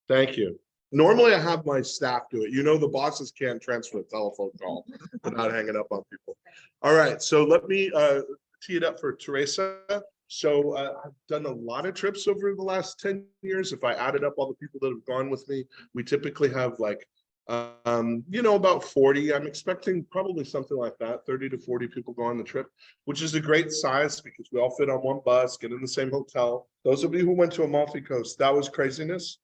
Thank you. Normally I have my staff do it. You know, the bosses can't transfer a telephone call without hanging up on people. All right, so let me tee it up for Teresa. So I've done a lot of trips over the last 10 years. If I added up all the people that have gone with me, we typically have like, about 40. I'm expecting probably something like that, 30 to 40 people go on the trip, which is a great size because we all fit on one bus, get in the same hotel. Those of you who went to Amalfi Coast, that was craziness.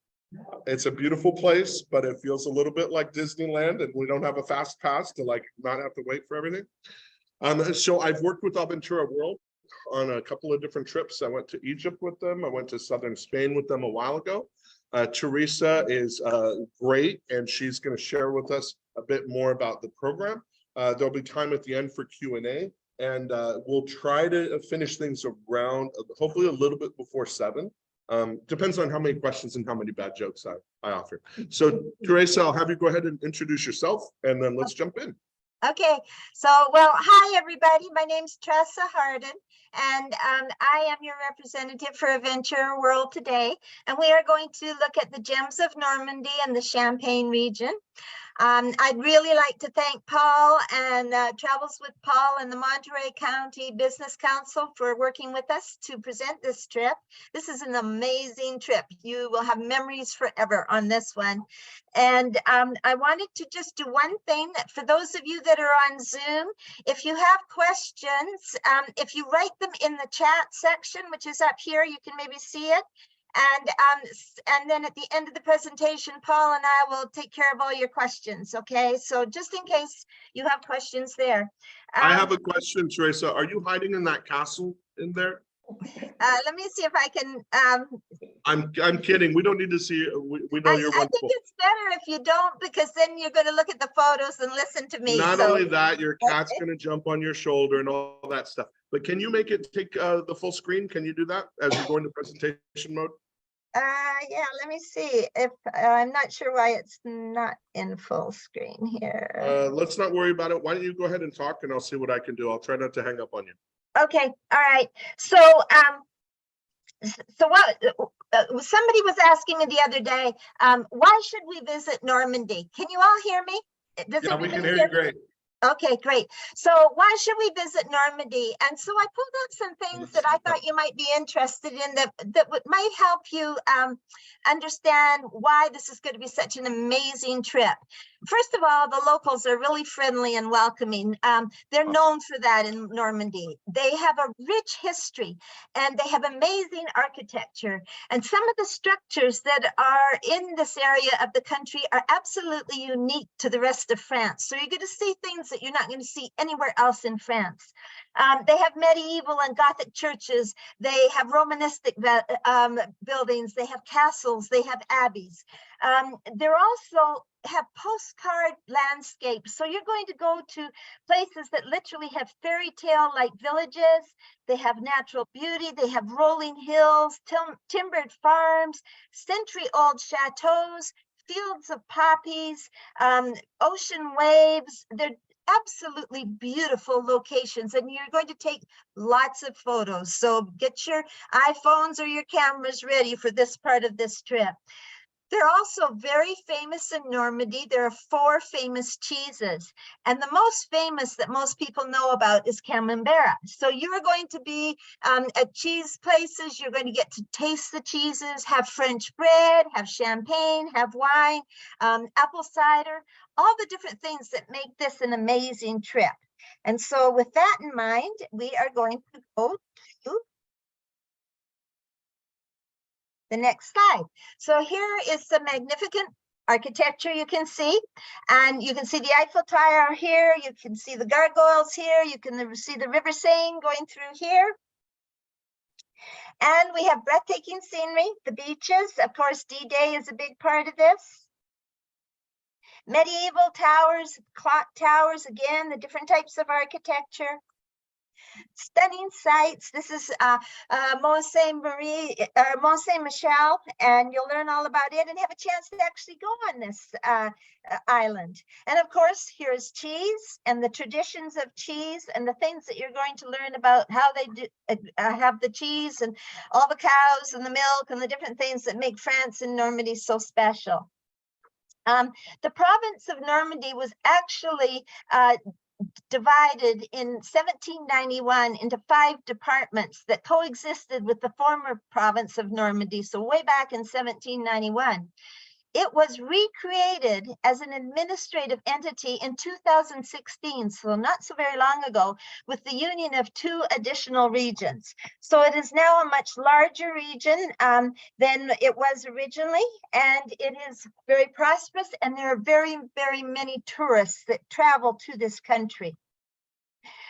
It's a beautiful place, but it feels a little bit like Disneyland, and we don't have a fast pass to like not have to wait for everything. So I've worked with Aventura World on a couple of different trips. I went to Egypt with them. I went to southern Spain with them a while ago. Teresa is great, and she's going to share with us a bit more about the program. There'll be time at the end for Q&A, and we'll try to finish things around, hopefully a little bit before 7. Depends on how many questions and how many bad jokes I offer. So Teresa, I'll have you go ahead and introduce yourself, and then let's jump in. Okay, so, well, hi, everybody. My name's Tressa Harden, and I am your representative for Aventura World today. And we are going to look at the gems of Normandy and the Champagne region. I'd really like to thank Paul and Travels with Paul and the Monterey County Business Council for working with us to present this trip. This is an amazing trip. You will have memories forever on this one. And I wanted to just do one thing that for those of you that are on Zoom, if you have questions, if you write them in the chat section, which is up here, you can maybe see it. And then at the end of the presentation, Paul and I will take care of all your questions. Okay, so just in case you have questions there. I have a question, Teresa. Are you hiding in that castle in there? Let me see if I can. I'm kidding. We don't need to see. We know you're wonderful. I think it's better if you don't, because then you're going to look at the photos and listen to me. Not only that, your cat's going to jump on your shoulder and all that stuff. But can you make it take the full screen? Can you do that as you go into presentation mode? Yeah, let me see if I'm not sure why it's not in full screen here. Let's not worry about it. Why don't you go ahead and talk, and I'll see what I can do. I'll try not to hang up on you. Okay, all right. So what somebody was asking me the other day, why should we visit Normandy? Can you all hear me? Yeah, we can hear you great. Okay, great. So why should we visit Normandy? And so I pulled out some things that I thought you might be interested in that might help you understand why this is going to be such an amazing trip. First of all, the locals are really friendly and welcoming. They're known for that in Normandy. They have a rich history and they have amazing architecture. And some of the structures that are in this area of the country are absolutely unique to the rest of France. So you're going to see things that you're not going to see anywhere else in France. They have medieval and Gothic churches. They have Romanistic buildings. They have castles. They have abbeys. They're also have postcard landscapes. So you're going to go to places that literally have fairy tale like villages. They have natural beauty. They have rolling hills, timbered farms, century old chateaus, fields of poppies, ocean waves. They're absolutely beautiful locations, and you're going to take lots of photos. So get your iPhones or your cameras ready for this part of this trip. They're also very famous in Normandy. There are 4 famous cheeses, and the most famous that most people know about is Camembert. So you're going to be at cheese places. You're going to get to taste the cheeses, have French bread, have champagne, have wine, apple cider, all the different things that make this an amazing trip. And so with that in mind, we are going to go to the next slide. So here is some magnificent architecture you can see, and you can see the Eiffel Tower here. You can see the gargoyles here. You can see the River Seine going through here. And we have breathtaking scenery, the beaches. Of course, D-Day is a big part of this. Medieval towers, clock towers, again, the different types of architecture. Stunning sights. This is Mont Saint Marie, Mont Saint Michel, and you'll learn all about it and have a chance to actually go on this island. And of course, here's cheese and the traditions of cheese and the things that you're going to learn about how they do have the cheese and all the cows and the milk and the different things that make France and Normandy so special. The province of Normandy was actually divided in 1791 into 5 departments that coexisted with the former province of Normandy. So way back in 1791. It was recreated as an administrative entity in 2016, so not so very long ago, with the union of 2 additional regions. So it is now a much larger region than it was originally, and it is very prosperous, and there are very, very many tourists that travel to this country.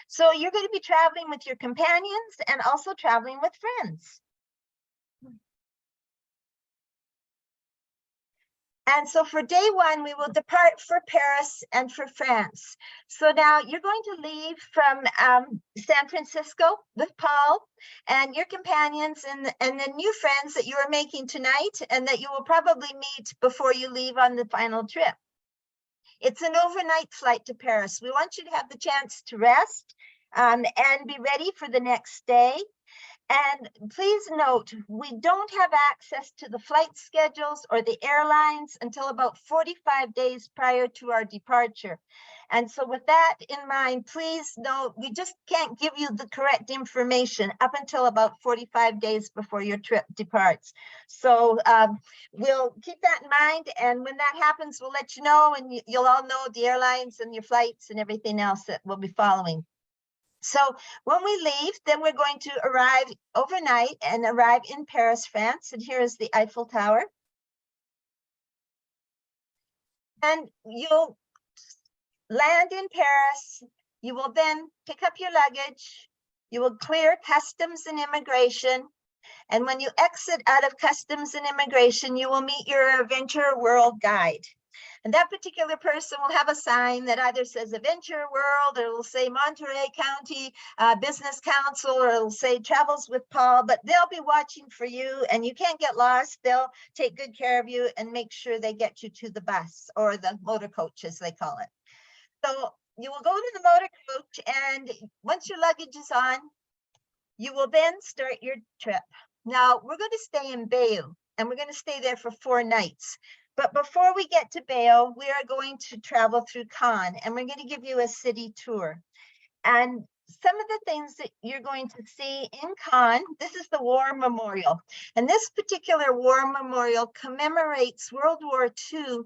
So you're going to be traveling with your companions and also traveling with friends. And so for day 1, we will depart for Paris and for France. So now you're going to leave from San Francisco with Paul and your companions and the new friends that you are making tonight and that you will probably meet before you leave on the final trip. It's an overnight flight to Paris. We want you to have the chance to rest and be ready for the next day. And please note, we don't have access to the flight schedules or the airlines until about 45 days prior to our departure. And so with that in mind, please note, we just can't give you the correct information up until about 45 days before your trip departs. So we'll keep that in mind. And when that happens, we'll let you know, and you'll all know the airlines and your flights and everything else that will be following. So when we leave, then we're going to arrive overnight and arrive in Paris, France. And here is the Eiffel Tower. And you'll land in Paris. You will then pick up your luggage. You will clear customs and immigration. And when you exit out of customs and immigration, you will meet your Adventure World guide. And that particular person will have a sign that either says Adventure World, or it'll say Monterey County Business Council, or it'll say Travels with Paul, but they'll be watching for you and you can't get lost. They'll take good care of you and make sure they get you to the bus or the motor coach, as they call it. So you will go to the motor coach, and once your luggage is on, you will then start your trip. Now, we're going to stay in Bayeux, and we're going to stay there for 4 nights. But before we get to Bayeux, we are going to travel through Cannes, and we're going to give you a city tour. And some of the things that you're going to see in Cannes, this is the War Memorial. And this particular War Memorial commemorates World War II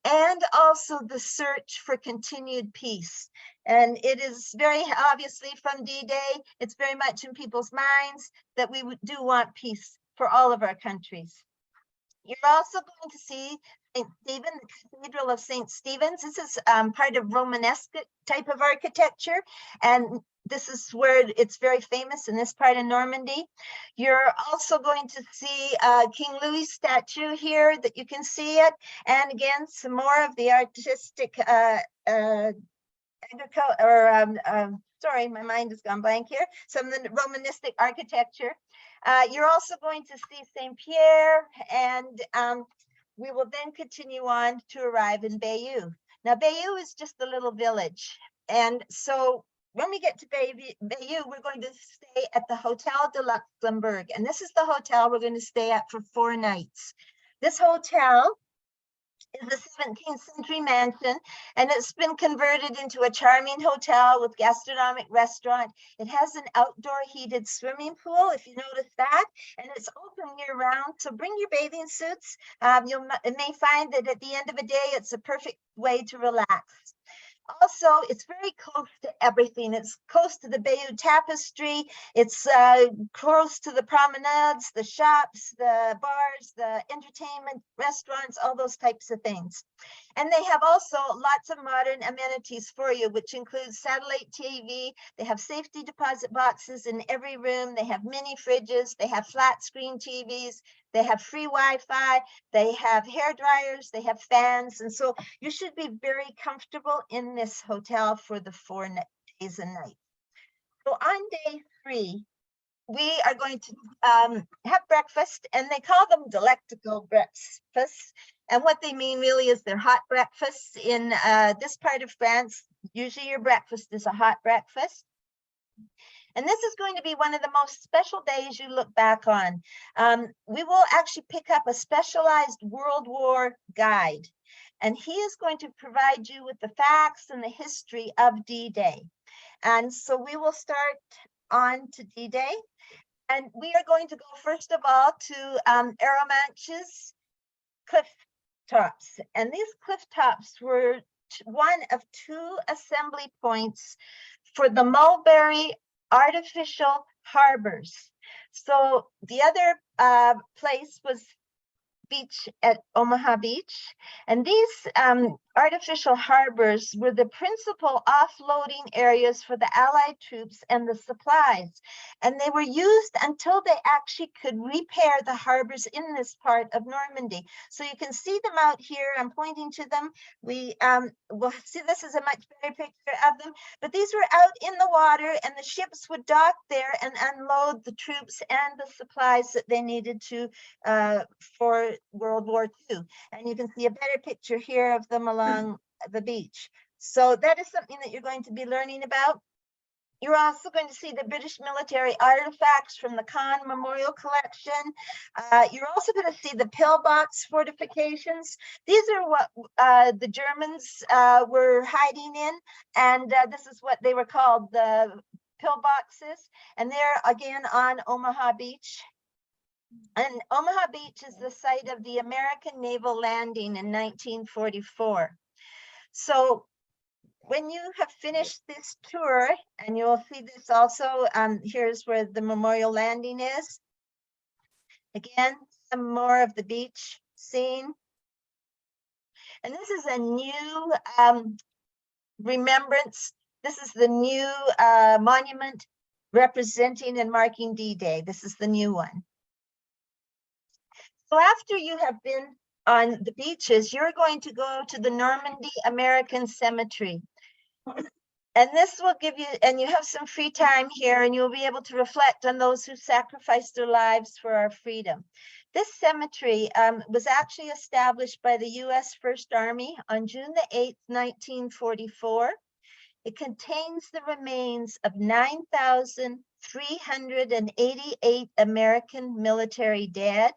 and also the search for continued peace. And it is very obviously from D-Day, it's very much in people's minds that we do want peace for all of our countries. You're also going to see St. Stephen, the Cathedral of St. Stephen's. This is part of Romanesque type of architecture, and this is where it's very famous in this part of Normandy. You're also going to see King Louis statue here that you can see it, and again, some more of the artistic sorry, my mind has gone blank here. Some of the Romanistic architecture. You're also going to see St. Pierre, and we will then continue on to arrive in Bayeux. Now, Bayeux is just a little village. And so when we get to Bayeux, we're going to stay at the Hotel de Luxembourg. And this is the hotel we're going to stay at for 4 nights. This hotel is a 17th century mansion, and it's been converted into a charming hotel with gastronomic restaurant. It has an outdoor heated swimming pool, if you notice that, and it's open year round. So bring your bathing suits. You may find that at the end of a day, it's a perfect way to relax. Also, it's very close to everything. It's close to the Bayeux Tapestry. It's close to the promenades, the shops, the bars, the entertainment, restaurants, all those types of things. And they have also lots of modern amenities for you, which includes satellite TV. They have safety deposit boxes in every room. They have mini fridges. They have flat screen TVs. They have free Wi-Fi. They have hair dryers. They have fans. And so you should be very comfortable in this hotel for the 4 days and nights. So on day 3, we are going to have breakfast, and they call them delectable breakfasts. And what they mean really is they're hot breakfasts. In this part of France, usually your breakfast is a hot breakfast. And this is going to be one of the most special days you look back on. We will actually pick up a specialized World War guide, and he is going to provide you with the facts and the history of D-Day. And so we will start on to D-Day. And we are going to go first of all to Arromanches cliff tops. And these cliff tops were one of 2 assembly points for the Mulberry artificial harbors. So the other place was beach at Omaha Beach. And these artificial harbors were the principal offloading areas for the Allied troops and the supplies. And they were used until they actually could repair the harbors in this part of Normandy. So you can see them out here. I'm pointing to them. We will see this is a much better picture of them. But these were out in the water, and the ships would dock there and unload the troops and the supplies that they needed to for World War II. And you can see a better picture here of them along the beach. So that is something that you're going to be learning about. You're also going to see the British military artifacts from the Kahn Memorial Collection. You're also going to see the pillbox fortifications. These are what the Germans were hiding in, and this is what they were called, the pillboxes. And they're again on Omaha Beach. And Omaha Beach is the site of the American naval landing in 1944. So when you have finished this tour, and you'll see this also, here's where the memorial landing is. Again, some more of the beach scene. And this is a new remembrance. This is the new monument representing and marking D-Day. This is the new one. So after you have been on the beaches, you're going to go to the Normandy American Cemetery. And this will give you, and you have some free time here, and you'll be able to reflect on those who sacrificed their lives for our freedom. This cemetery was actually established by the U.S. First Army on June the 8th, 1944. It contains the remains of 9,388 American military dead,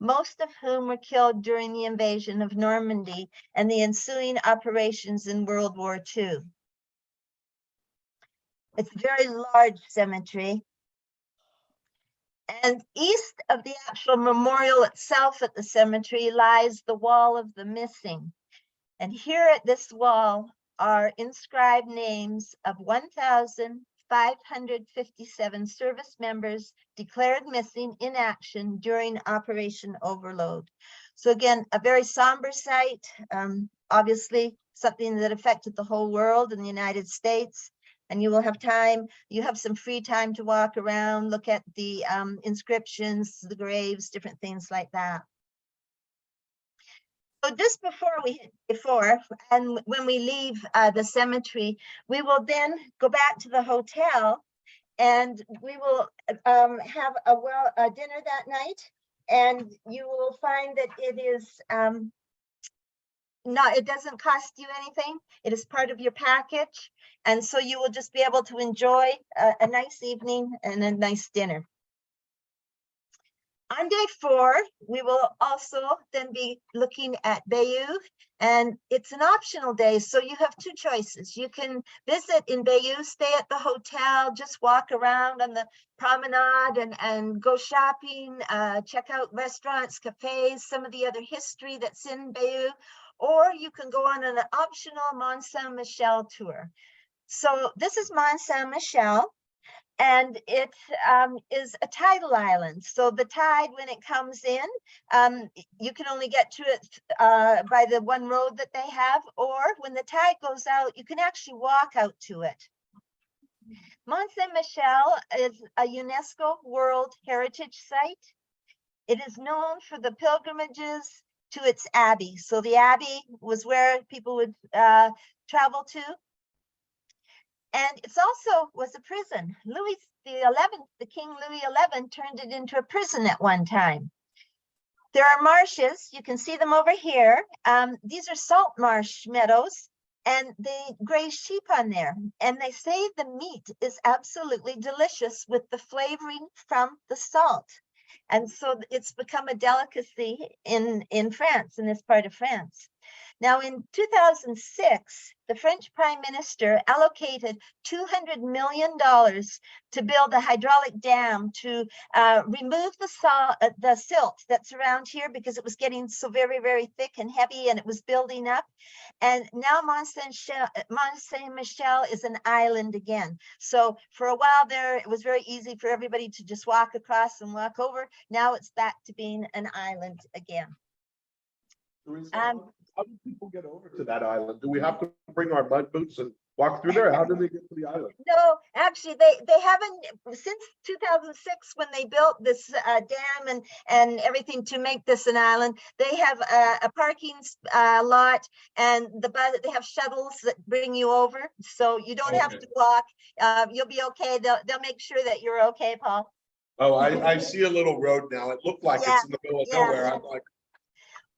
most of whom were killed during the invasion of Normandy and the ensuing operations in World War II. It's a very large cemetery. And east of the actual memorial itself at the cemetery lies the Wall of the Missing. And here at this wall are inscribed names of 1,557 service members declared missing in action during Operation Overlord. So again, a very somber sight, obviously something that affected the whole world in the United States. And you will have time, you have some free time to walk around, look at the inscriptions, the graves, different things like that. So just before and when we leave the cemetery, we will then go back to the hotel, and we will have a dinner that night. And you will find that it is it doesn't cost you anything. It is part of your package. And so you will just be able to enjoy a nice evening and a nice dinner. On day 4, we will also then be looking at Bayeux, and it's an optional day. So you have 2 choices. You can visit in Bayeux, stay at the hotel, just walk around on the promenade and go shopping, check out restaurants, cafes, some of the other history that's in Bayeux, or you can go on an optional Mont Saint-Michel tour. So this is Mont Saint-Michel. And it is a tidal island. So the tide, when it comes in, you can only get to it by the one road that they have, or when the tide goes out, you can actually walk out to it. Mont Saint-Michel is a UNESCO World Heritage Site. It is known for the pilgrimages to its abbey. So the abbey was where people would travel to. And it's also was a prison. Louis the 11th, the King Louis 11 turned it into a prison at one time. There are marshes. You can see them over here. These are salt marsh meadows, and they graze sheep on there. And they say the meat is absolutely delicious with the flavoring from the salt. And so it's become a delicacy in France, in this part of France. Now, in 2006, the French Prime Minister allocated $200 million to build a hydraulic dam to remove the silt that's around here because it was getting so very, very thick and heavy and it was building up. And now Mont Saint-Michel is an island again. So for a while there, it was very easy for everybody to just walk across and walk over. Now it's back to being an island again. How do people get over to that island? Do we have to bring our mud boots and walk through there? How do they get to the island? No, actually, they haven't since 2006 when they built this dam and everything to make this an island. They have a parking lot, and they have shuttles that bring you over, so you don't have to walk. You'll be okay. They'll make sure that you're okay, Paul. Oh, I see a little road now. It looked like it's in the middle of nowhere. I'm like,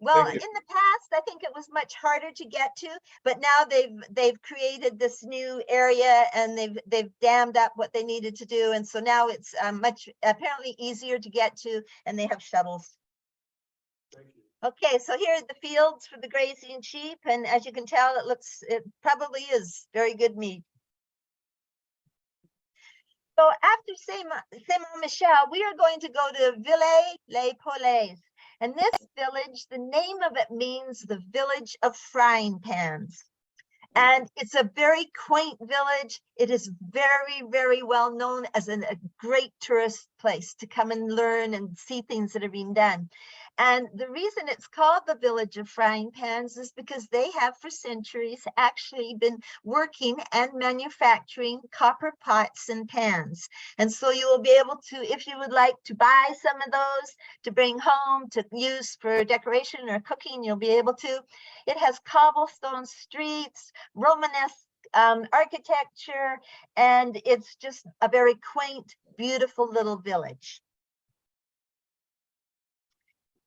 well, in the past, I think it was much harder to get to, but now they've created this new area and they've dammed up what they needed to do, and so now it's much apparently easier to get to, and they have shuttles. thank you. Okay, so here are the fields for the grazing sheep, and as you can tell, it probably is very good meat. So after Saint-Michel, we are going to go to Villers-les-Poulets. And this village, the name of it means the village of frying pans. And it's a very quaint village. It is very, very well known as a great tourist place to come and learn and see things that are being done. And the reason it's called the village of frying pans is because they have for centuries actually been working and manufacturing copper pots and pans. And so you will be able to, if you would like to buy some of those to bring home to use for decoration or cooking, you'll be able to. It has cobblestone streets, Romanesque architecture, and it's just a very quaint, beautiful little village.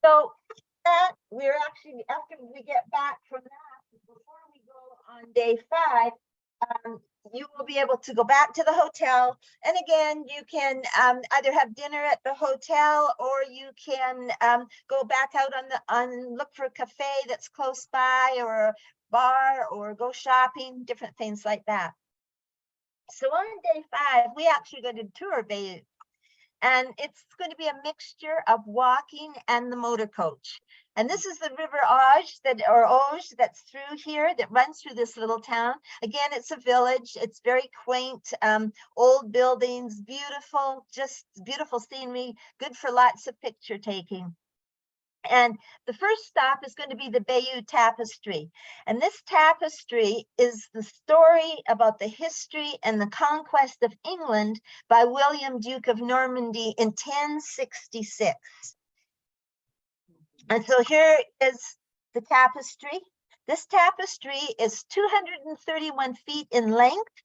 So that we're actually, after we get back from that, before we go on day 5, you will be able to go back to the hotel. And again, you can either have dinner at the hotel, or you can go back out look for a cafe that's close by, or a bar, or go shopping, different things like that. So on day 5, we actually go to tour Bayeux. And it's going to be a mixture of walking and the motor coach. And this is the River Auge that's through here, that runs through this little town. Again, it's a village. It's very quaint, old buildings, beautiful, just beautiful scenery, good for lots of picture taking. And the first stop is going to be the Bayeux Tapestry. And this tapestry is the story about the history and the conquest of England by William, Duke of Normandy in 1066. And so here is the tapestry. This tapestry is 231 feet in length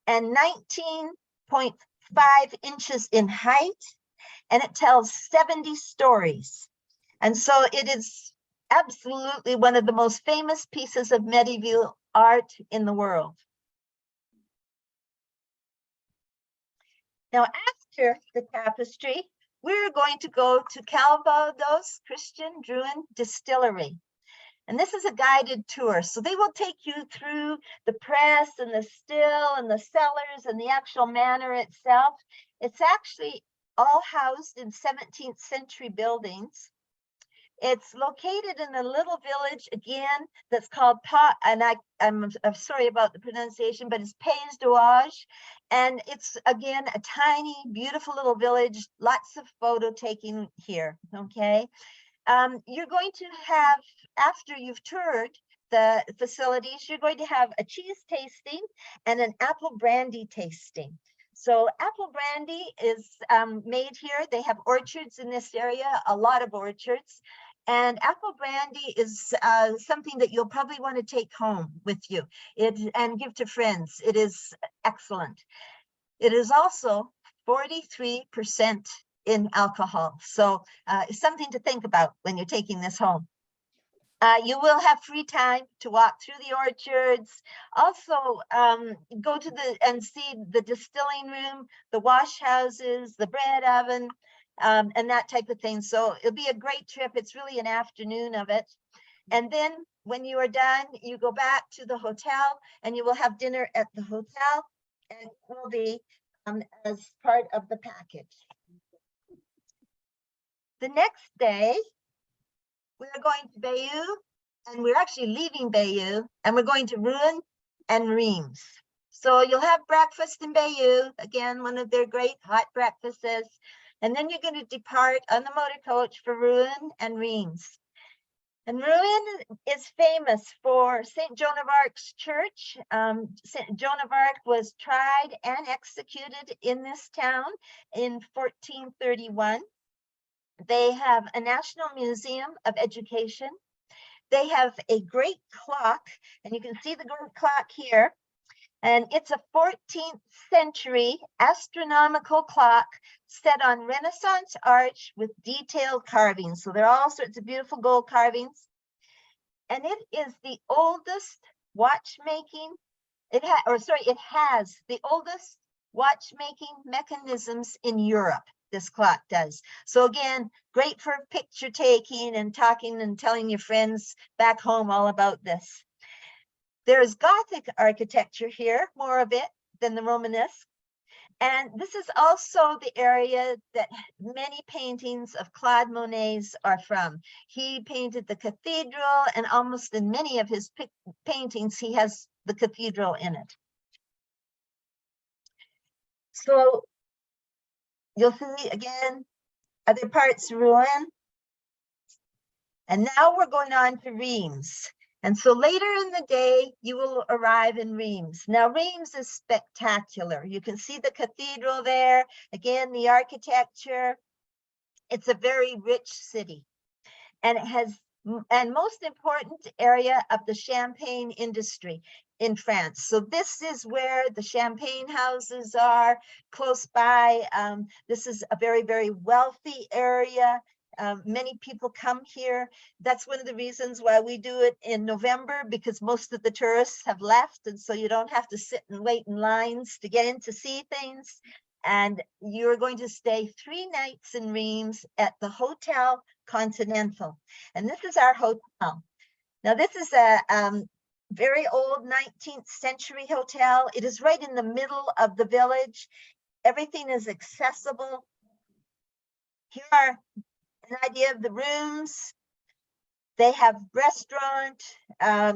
and 19.5 inches in height, and it tells 70 stories. And so it is absolutely one of the most famous pieces of medieval art in the world. Now, after the tapestry, we're going to go to Calvados Christian Drouhin Distillery. And this is a guided tour. So they will take you through the press and the still and the cellars and the actual manor itself. It's actually all housed in 17th century buildings. It's located in a little village, again, that's called I'm sorry about the pronunciation, but it's Pays d'Auge. And it's, again, a tiny, beautiful little village, lots of photo taking here, okay? You're going to have, after you've toured the facilities, you're going to have a cheese tasting and an apple brandy tasting. So apple brandy is made here. They have orchards in this area, a lot of orchards. And apple brandy is something that you'll probably want to take home with you and give to friends. It is excellent. It is also 43% in alcohol. So it's something to think about when you're taking this home. You will have free time to walk through the orchards. Also, go to and see the distilling room, the wash houses, the bread oven, and that type of thing. So it'll be a great trip. It's really an afternoon of it. And then when you are done, you go back to the hotel and you will have dinner at the hotel, and it will be as part of the package. The next day, we're going to Bayeux, and we're actually leaving Bayeux, and we're going to Rouen and Reims. So you'll have breakfast in Bayeux, again, one of their great hot breakfasts, and then you're going to depart on the motor coach for Rouen and Reims. And Rouen is famous for St. Joan of Arc's church. St. Joan of Arc was tried and executed in this town in 1431. They have a National Museum of Education. They have a great clock, and you can see the great clock here. And it's a 14th century astronomical clock set on Renaissance arch with detailed carvings. So there are all sorts of beautiful gold carvings. And it is the oldest watchmaking, it has the oldest watchmaking mechanisms in Europe. This clock does. So again, great for picture taking and talking and telling your friends back home all about this. There's Gothic architecture here, more of it than the Romanesque. And this is also the area that many paintings of Claude Monet's are from. He painted the cathedral, and almost in many of his paintings, he has the cathedral in it. So you'll see again, other parts Rouen. And now we're going on to Reims. And so later in the day, you will arrive in Reims. Now, Reims is spectacular. You can see the cathedral there. Again, the architecture. It's a very rich city. And it has, and most important area of the champagne industry in France. So this is where the champagne houses are close by. This is a very, very wealthy area. Many people come here. That's one of the reasons why we do it in November, because most of the tourists have left, and so you don't have to sit and wait in lines to get in to see things. And you're going to stay 3 nights in Reims at the Hotel Continental. And this is our hotel. Now, this is a very old 19th century hotel. It is right in the middle of the village. Everything is accessible. Here are an idea of the rooms. They have restaurant.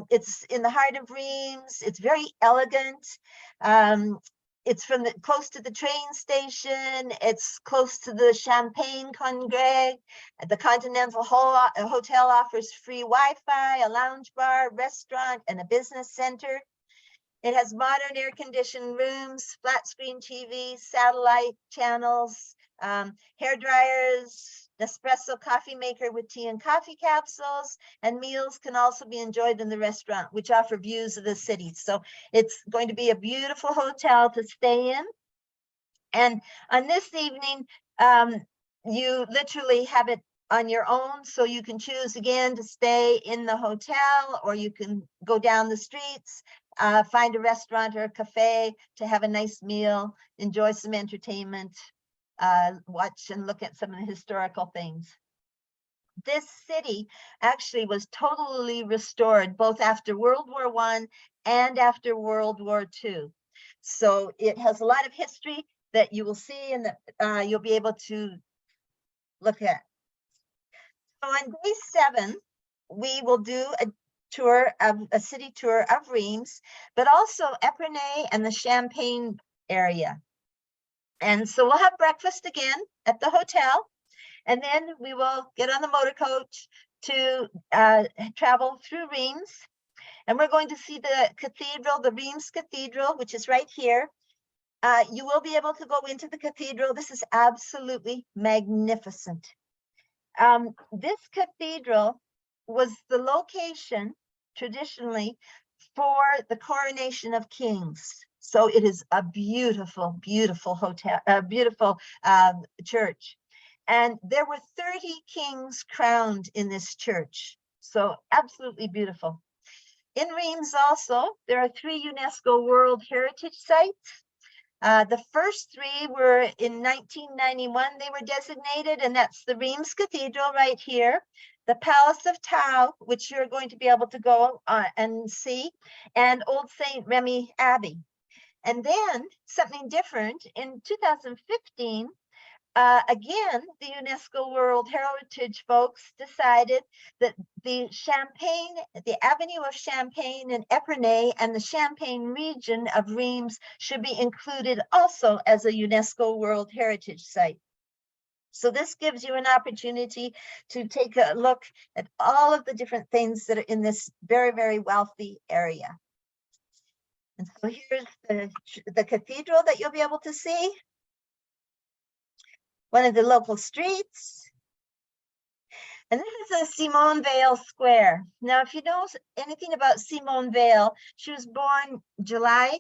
It's in the heart of Reims. It's very elegant. It's close to the train station. It's close to the Champagne Congrès. The Continental Hotel offers free Wi-Fi, a lounge bar, restaurant, and a business center. It has modern air-conditioned rooms, flat screen TV, satellite channels, hair dryers, Nespresso coffee maker with tea and coffee capsules, and meals can also be enjoyed in the restaurant, which offer views of the city. So it's going to be a beautiful hotel to stay in. And on this evening, you literally have it on your own. So you can choose again to stay in the hotel, or you can go down the streets, find a restaurant or a cafe to have a nice meal, enjoy some entertainment, watch and look at some of the historical things. This city actually was totally restored both after World War I and after World War II. So it has a lot of history that you will see and that you'll be able to look at. So on day 7, we will do a city tour of Reims, but also Epernay and the Champagne area. And so we'll have breakfast again at the hotel, and then we will get on the motor coach to travel through Reims. And we're going to see the cathedral, the Reims Cathedral, which is right here. You will be able to go into the cathedral. This is absolutely magnificent. This cathedral was the location traditionally for the coronation of kings. So it is a beautiful, beautiful hotel, a beautiful church. And there were 30 kings crowned in this church. So absolutely beautiful. In Reims also, there are 3 UNESCO World Heritage Sites. The first 3 were in 1991, they were designated, and that's the Reims Cathedral right here, the Palace of Tau, which you're going to be able to go and see, and Old St. Remy Abbey. And then something different in 2015, again, the UNESCO World Heritage folks decided that the Avenue of Champagne in Epernay and the Champagne region of Reims should be included also as a UNESCO World Heritage Site. So this gives you an opportunity to take a look at all of the different things that are in this very, very wealthy area. And so here's the cathedral that you'll be able to see. One of the local streets. And this is a Simone Weil Square. Now, if you know anything about Simone Weil, she was born July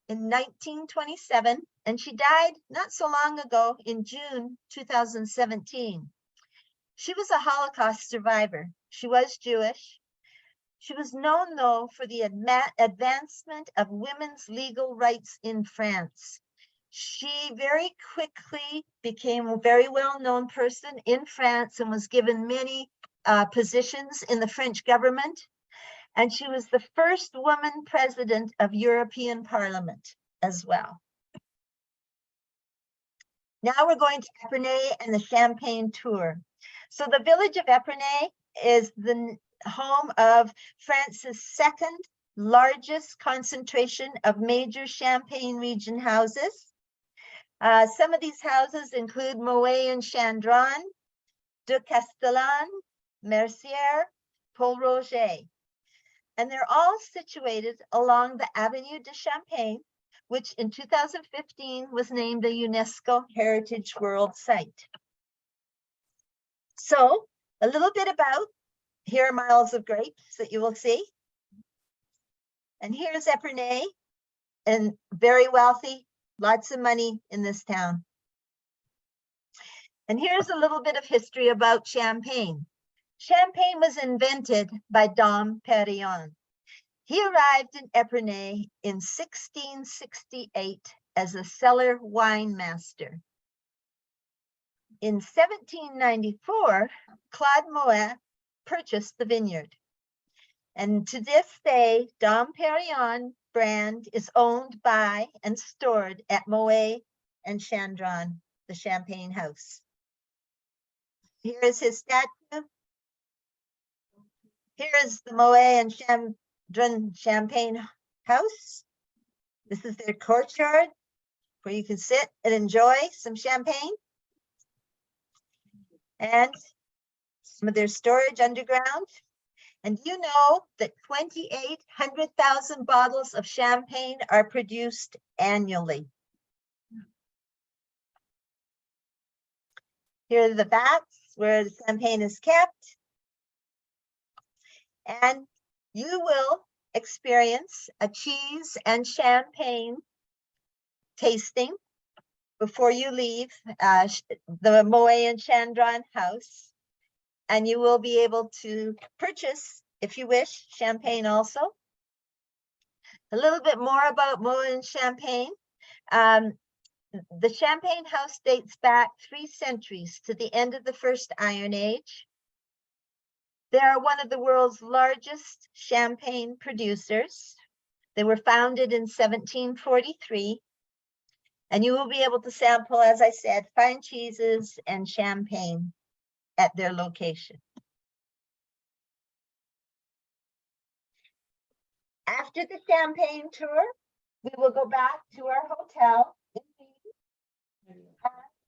in 1927, and she died not so long ago in June 2017. She was a Holocaust survivor. She was Jewish. She was known, though, for the advancement of women's legal rights in France. She very quickly became a very well-known person in France and was given many positions in the French government. And she was the first woman president of European Parliament as well. Now we're going to Epernay and the Champagne tour. So the village of Epernay is the home of France's second largest concentration of major Champagne region houses. Some of these houses include Moët and Chandron, de Castellane, Mercier, Paul Roger. And they're all situated along the Avenue de Champagne, which in 2015 was named a UNESCO Heritage World Site. So a little bit about, here are miles of grapes that you will see. And here's Epernay, and very wealthy, lots of money in this town. And here's a little bit of history about Champagne. Champagne was invented by Dom Perignon. He arrived in Epernay in 1668 as a cellar wine master. In 1794, Claude Moet purchased the vineyard. And to this day, Dom Perignon brand is owned by and stored at Moët and Chandron, the Champagne house. Here is his statue. Here is the Moët and Chandron Champagne house. This is their courtyard where you can sit and enjoy some champagne. And some of their storage underground. And you know that 2,800,000 bottles of champagne are produced annually. Here are the vats where the champagne is kept. And you will experience a cheese and champagne tasting before you leave the Moët and Chandron house. And you will be able to purchase, if you wish, champagne also. A little bit more about Moët and Champagne. The Champagne house dates back 3 centuries to the end of the First Iron Age. They are one of the world's largest champagne producers. They were founded in 1743. And you will be able to sample, as I said, fine cheeses and champagne at their location. After the Champagne tour, we will go back to our hotel.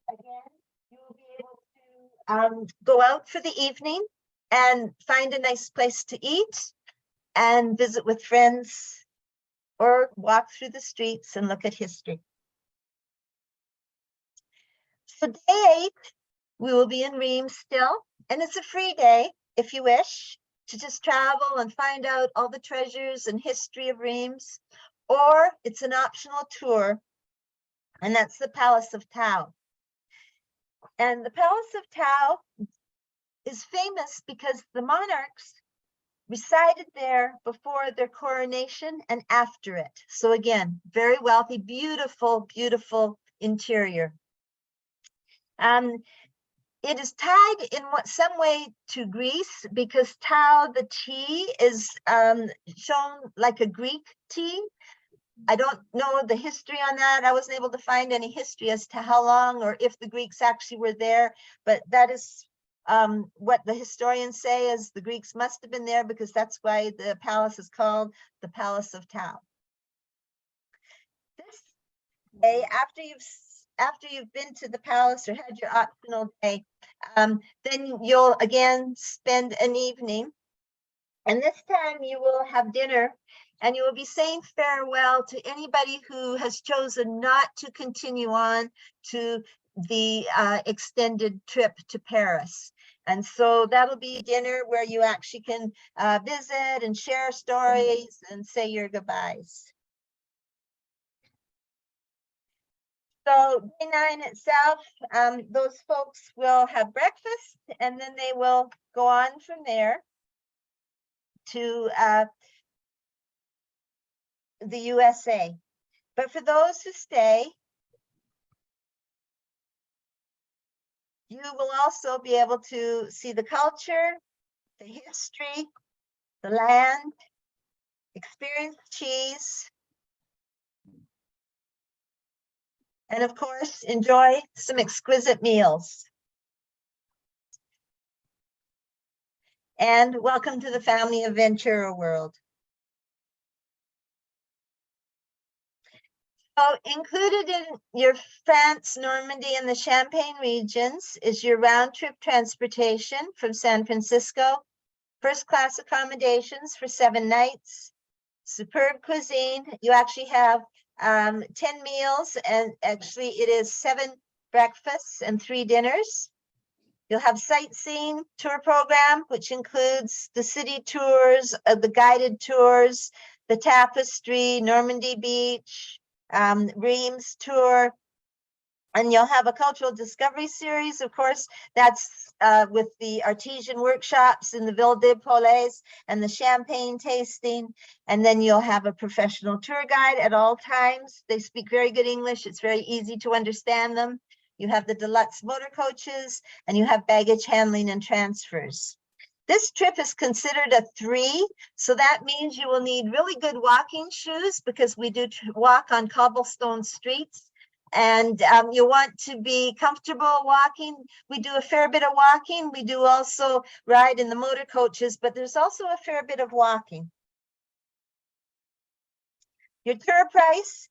Again, you will be able to go out for the evening and find a nice place to eat and visit with friends or walk through the streets and look at history. So day 8, we will be in Reims still, And it's a free day if you wish to just travel and find out all the treasures and history of Reims, or it's an optional tour, and that's the Palace of Tau. And the Palace of Tau is famous because the monarchs resided there before their coronation and after it. So again, very wealthy, beautiful, beautiful interior. It is tied in some way to Greece because Tau, the tea, is shown like a Greek tea. I don't know the history on that. I wasn't able to find any history as to how long or if the Greeks actually were there, but that is what the historians say is the Greeks must have been there because that's why the palace is called the Palace of Tau. This day, after you've been to the palace or had your optional day, then you'll again spend an evening. And this time you will have dinner and you will be saying farewell to anybody who has chosen not to continue on to the extended trip to Paris. And so that'll be dinner where you actually can visit and share stories and say your goodbyes. So day 9 itself, those folks will have breakfast and then they will go on from there to the USA. But for those who stay, you will also be able to see the culture, the history, the land, experience cheese, and of course, enjoy some exquisite meals. And welcome to the family of Ventura World. So included in your France, Normandy, and the Champagne regions is your round trip transportation from San Francisco, first class accommodations for 7 nights, superb cuisine. You actually have 10 meals, and actually it is 7 breakfasts and 3 dinners. You'll have sightseeing tour program, which includes the city tours, the guided tours, the tapestry, Normandy Beach, Reims tour, and you'll have a cultural discovery series. Of course, that's with the artesian workshops in the Ville des Poulets and the champagne tasting. And then you'll have a professional tour guide at all times. They speak very good English. It's very easy to understand them. You have the deluxe motor coaches and you have baggage handling and transfers. This trip is considered a 3, so that means you will need really good walking shoes because we do walk on cobblestone streets, and you want to be comfortable walking. We do a fair bit of walking. We do also ride in the motor coaches, but there's also a fair bit of walking. Your tour price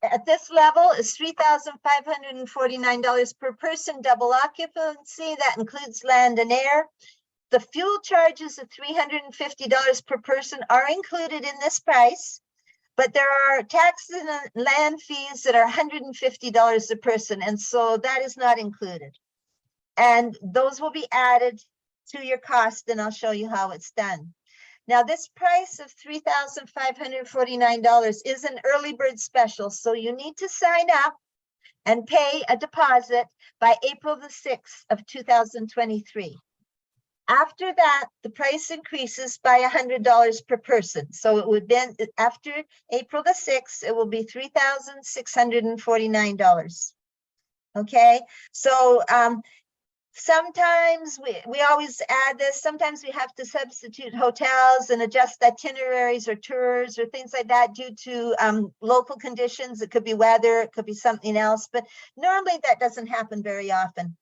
at this level is $3,549 per person, double occupancy. That includes land and air. The fuel charges of $350 per person are included in this price, but there are taxes and land fees that are $150 a person, and so that is not included. And those will be added to your cost, and I'll show you how it's done. Now, this price of $3,549 is an early bird special, so you need to sign up and pay a deposit by April the 6th of 2023. After that, the price increases by $100 per person. So it would then, after April the 6th, it will be $3,649. Okay, so sometimes we always add this. Sometimes we have to substitute hotels and adjust itineraries or tours or things like that due to local conditions. It could be weather, it could be something else, but normally that doesn't happen very often.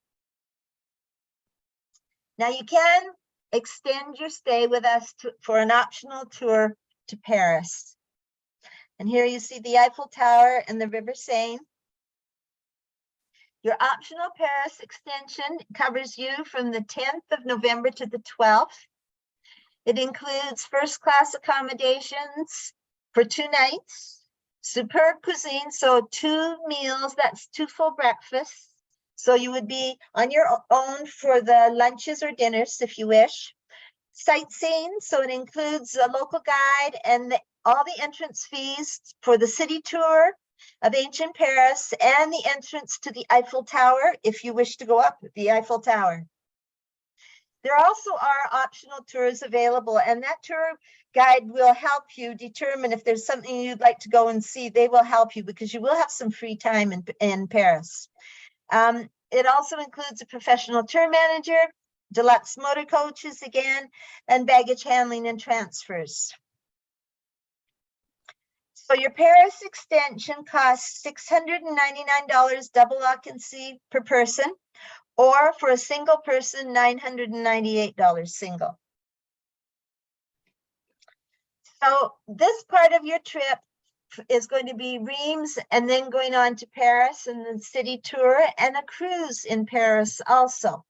Now you can extend your stay with us for an optional tour to Paris. And here you see the Eiffel Tower and the River Seine. Your optional Paris extension covers you from the 10th of November to the 12th. It includes first class accommodations for 2 nights, superb cuisine, so 2 meals, that's 2 full breakfasts, So you would be on your own for the lunches or dinners if you wish. Sightseeing, so it includes a local guide and all the entrance fees for the city tour of ancient Paris and the entrance to the Eiffel Tower if you wish to go up the Eiffel Tower. There also are optional tours available, and that tour guide will help you determine if there's something you'd like to go and see. They will help you because you will have some free time in Paris. It also includes a professional tour manager, deluxe motor coaches again, and baggage handling and transfers. So your Paris extension costs $699 double occupancy per person, or for a single person, $998 single. So this part of your trip is going to be Reims and then going on to Paris and the city tour and a cruise in Paris also.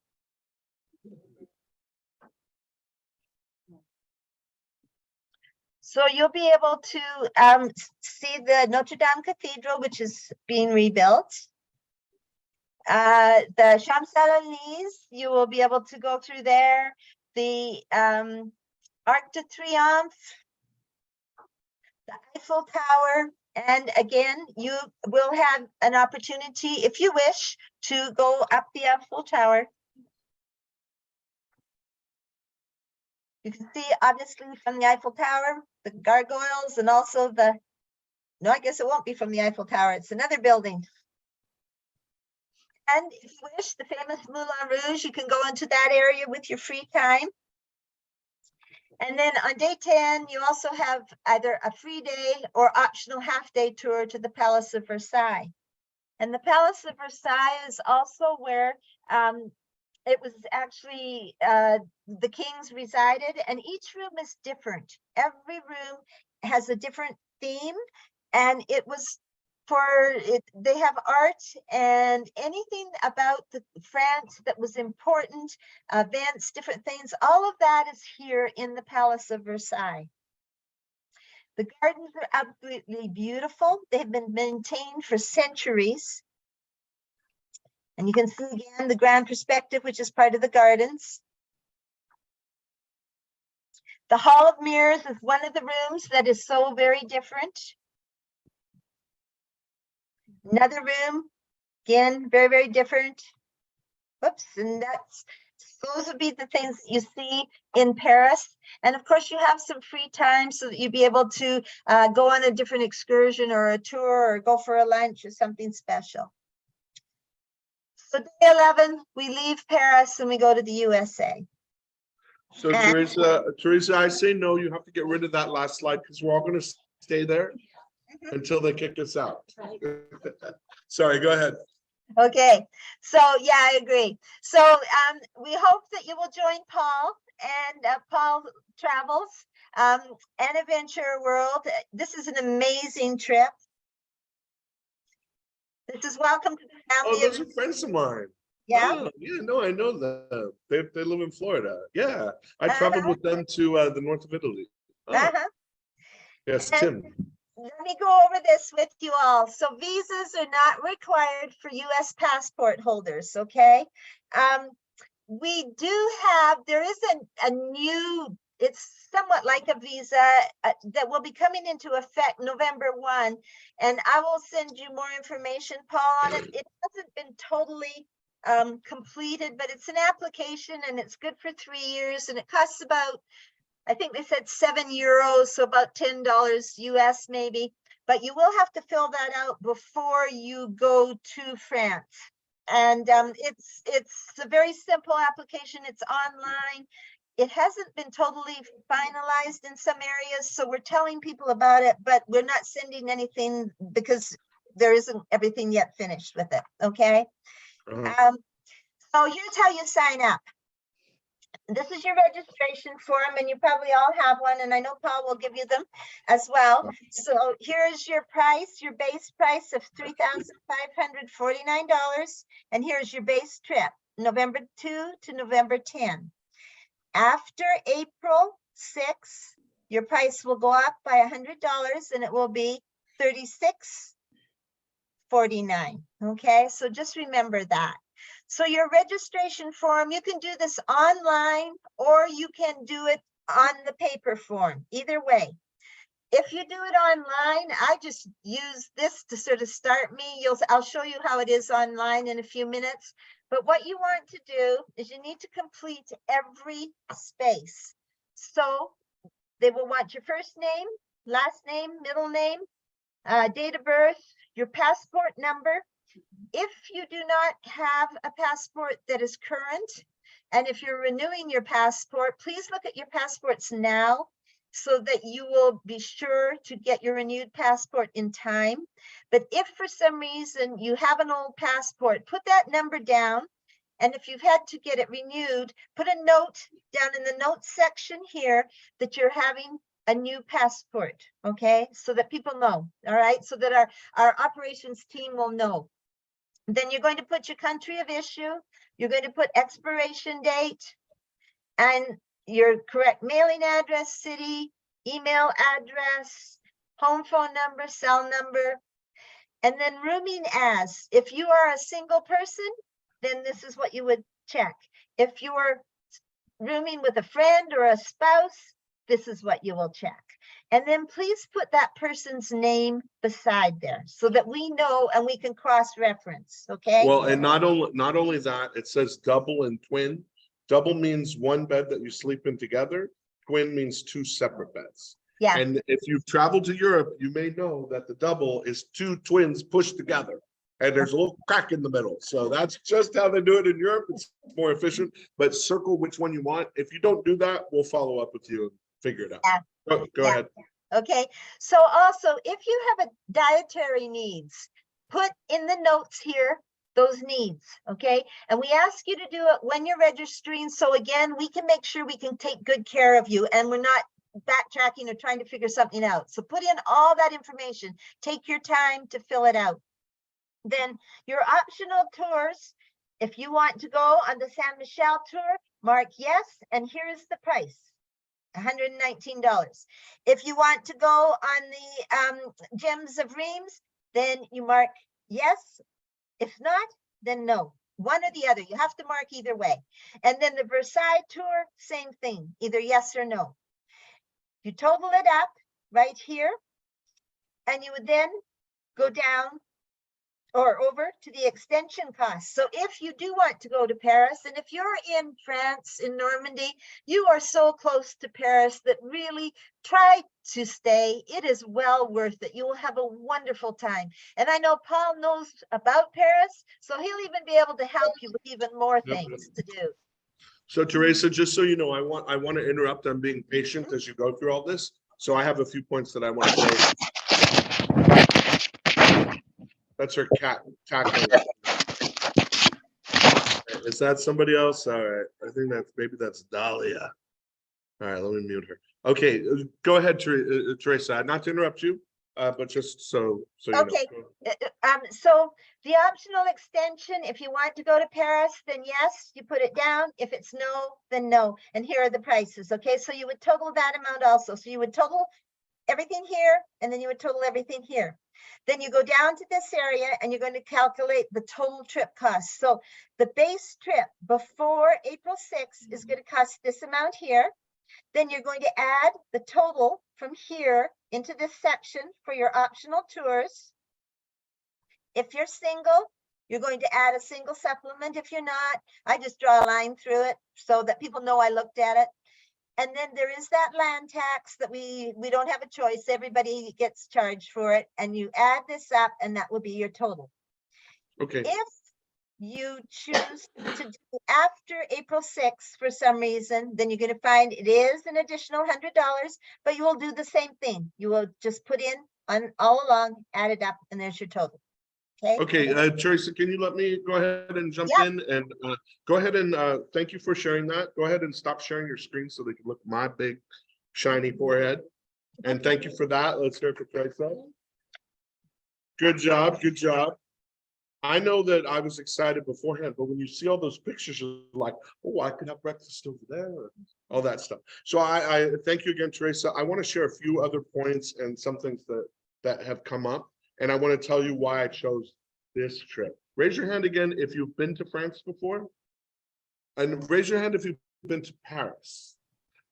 So you'll be able to see the Notre Dame Cathedral, which is being rebuilt. The Champs-Élysées, you will be able to go through there. The Arc de Triomphe, the Eiffel Tower, and again, you will have an opportunity, if you wish, to go up the Eiffel Tower. You can see, obviously, from the Eiffel Tower, the gargoyles, and also no, I guess it won't be from the Eiffel Tower. It's another building. And if you wish, the famous Moulin Rouge, you can go into that area with your free time. And then on day 10, you also have either a free day or optional half-day tour to the Palace of Versailles. And the Palace of Versailles is also where it was actually the kings resided, and each room is different. Every room has a different theme, and it was they have art and anything about France that was important, events, different things, all of that is here in the Palace of Versailles. The gardens are absolutely beautiful. They've been maintained for centuries. And you can see again the grand perspective, which is part of the gardens. The Hall of Mirrors is one of the rooms that is so very different. Another room, again, very, very different. Whoops, and those would be the things that you see in Paris. And of course, you have some free time so that you'd be able to go on a different excursion or a tour or go for a lunch or something special. So day 11, we leave Paris and we go to the USA. So Teresa, I say no, you have to get rid of that last slide because we're all going to stay there until they kick us out. Sorry, go ahead. Okay, so yeah, I agree. So we hope that you will join Paul and Paul Travels and Adventure World. This is an amazing trip. This is welcome to the family. Oh, those are friends of mine. Yeah. Oh, yeah, no, I know them. They live in Florida. Yeah, I traveled with them to the north of Italy. Oh. Yes, And Tim. let me go over this with you all. So visas are not required for US passport holders, okay? We do have, there is a new, it's somewhat like a visa that will be coming into effect November 1. And I will send you more information, Paul, on it. It hasn't been totally completed, but it's an application and it's good for 3 years and it costs about, I think they said €7, so about $10 US maybe, but you will have to fill that out before you go to France. And it's a very simple application. It's online. It hasn't been totally finalized in some areas, so we're telling people about it, but we're not sending anything because there isn't everything yet finished with it, okay? So here's how you sign up. This is your registration form, and you probably all have one, and I know Paul will give you them as well. So here's your price, your base price of $3,549, and here's your base trip, November 2 to November 10. After April 6, your price will go up by $100, and it will be $36.49. Okay, so just remember that. So your registration form, you can do this online or you can do it on the paper form, either way. If you do it online, I just use this to sort of start me. I'll show you how it is online in a few minutes. But what you want to do is you need to complete every space. So they will want your first name, last name, middle name, date of birth, your passport number. If you do not have a passport that is current, and if you're renewing your passport, please look at your passports now so that you will be sure to get your renewed passport in time. But if for some reason you have an old passport, put that number down. And if you've had to get it renewed, put a note down in the notes section here that you're having a new passport, okay? So that people know, all right? So that our operations team will know. Then you're going to put your country of issue. You're going to put expiration date and your correct mailing address, city, email address, home phone number, cell number, and then rooming as. If you are a single person, then this is what you would check. If you are rooming with a friend or a spouse, this is what you will check. And then please put that person's name beside there so that we know and we can cross-reference, okay? Well, and not only that, it says double and twin. Double means one bed that you sleep in together. Twin means two separate beds. Yeah. And if you've traveled to Europe, you may know that the double is two twins pushed together. And there's a little crack in the middle. So that's just how they do it in Europe. It's more efficient, but circle which one you want. If you don't do that, we'll follow up with you and figure it out. Yeah. Go ahead. Okay, so also if you have a dietary needs, put in the notes here those needs, okay? And we ask you to do it when you're registering. So again, we can make sure we can take good care of you and we're not backtracking or trying to figure something out. So put in all that information. Take your time to fill it out. Then your optional tours, if you want to go on the San Michel tour, mark yes, and here is the price. $119. If you want to go on the Gems of Reims, then you mark yes. If not, then no. One or the other. You have to mark either way. And then the Versailles tour, same thing, either yes or no. You total it up right here, and you would then go down or over to the extension costs. So if you do want to go to Paris, and if you're in France, in Normandy, you are so close to Paris that really try to stay. It is well worth it. You will have a wonderful time. And I know Paul knows about Paris, so he'll even be able to help you with even more things to do. So Teresa, just so you know, I want to interrupt. I'm being patient as you go through all this. So I have a few points that I want to say. That's her cat tackling. Is that somebody else? All right. I think maybe that's Dahlia. All right, let me mute her. Okay, go ahead, Teresa. Not to interrupt you, but just so you know. Okay. So the optional extension, if you want to go to Paris, then yes, you put it down. If it's no, then no. And here are the prices. Okay, so you would total that amount also. So you would total everything here, and then you would total everything here. Then you go down to this area and you're going to calculate the total trip cost. So the base trip before April 6th is going to cost this amount here. Then you're going to add the total from here into this section for your optional tours. If you're single, you're going to add a single supplement. If you're not, I just draw a line through it so that people know I looked at it. And then there is that land tax that we don't have a choice. Everybody gets charged for it. And you add this up and that will be your total. Okay. If you choose to do after April 6th for some reason, then you're going to find it is an additional $100, but you will do the same thing. You will just put in on all along, add it up, and there's your total. Okay. Okay, Teresa, can you let me go ahead and jump in and go ahead and thank you for sharing that. Go ahead and stop sharing your screen so they can look at my big shiny forehead. And thank you for that. Let's hear it for Teresa. Good job. Good job. I know that I was excited beforehand, but when you see all those pictures, you're like, oh, I could have breakfast over there, or all that stuff. So I thank you again, Teresa. I want to share a few other points and some things that have come up. And I want to tell you why I chose this trip Raise your hand again if you've been to France before. And raise your hand if you've been to Paris.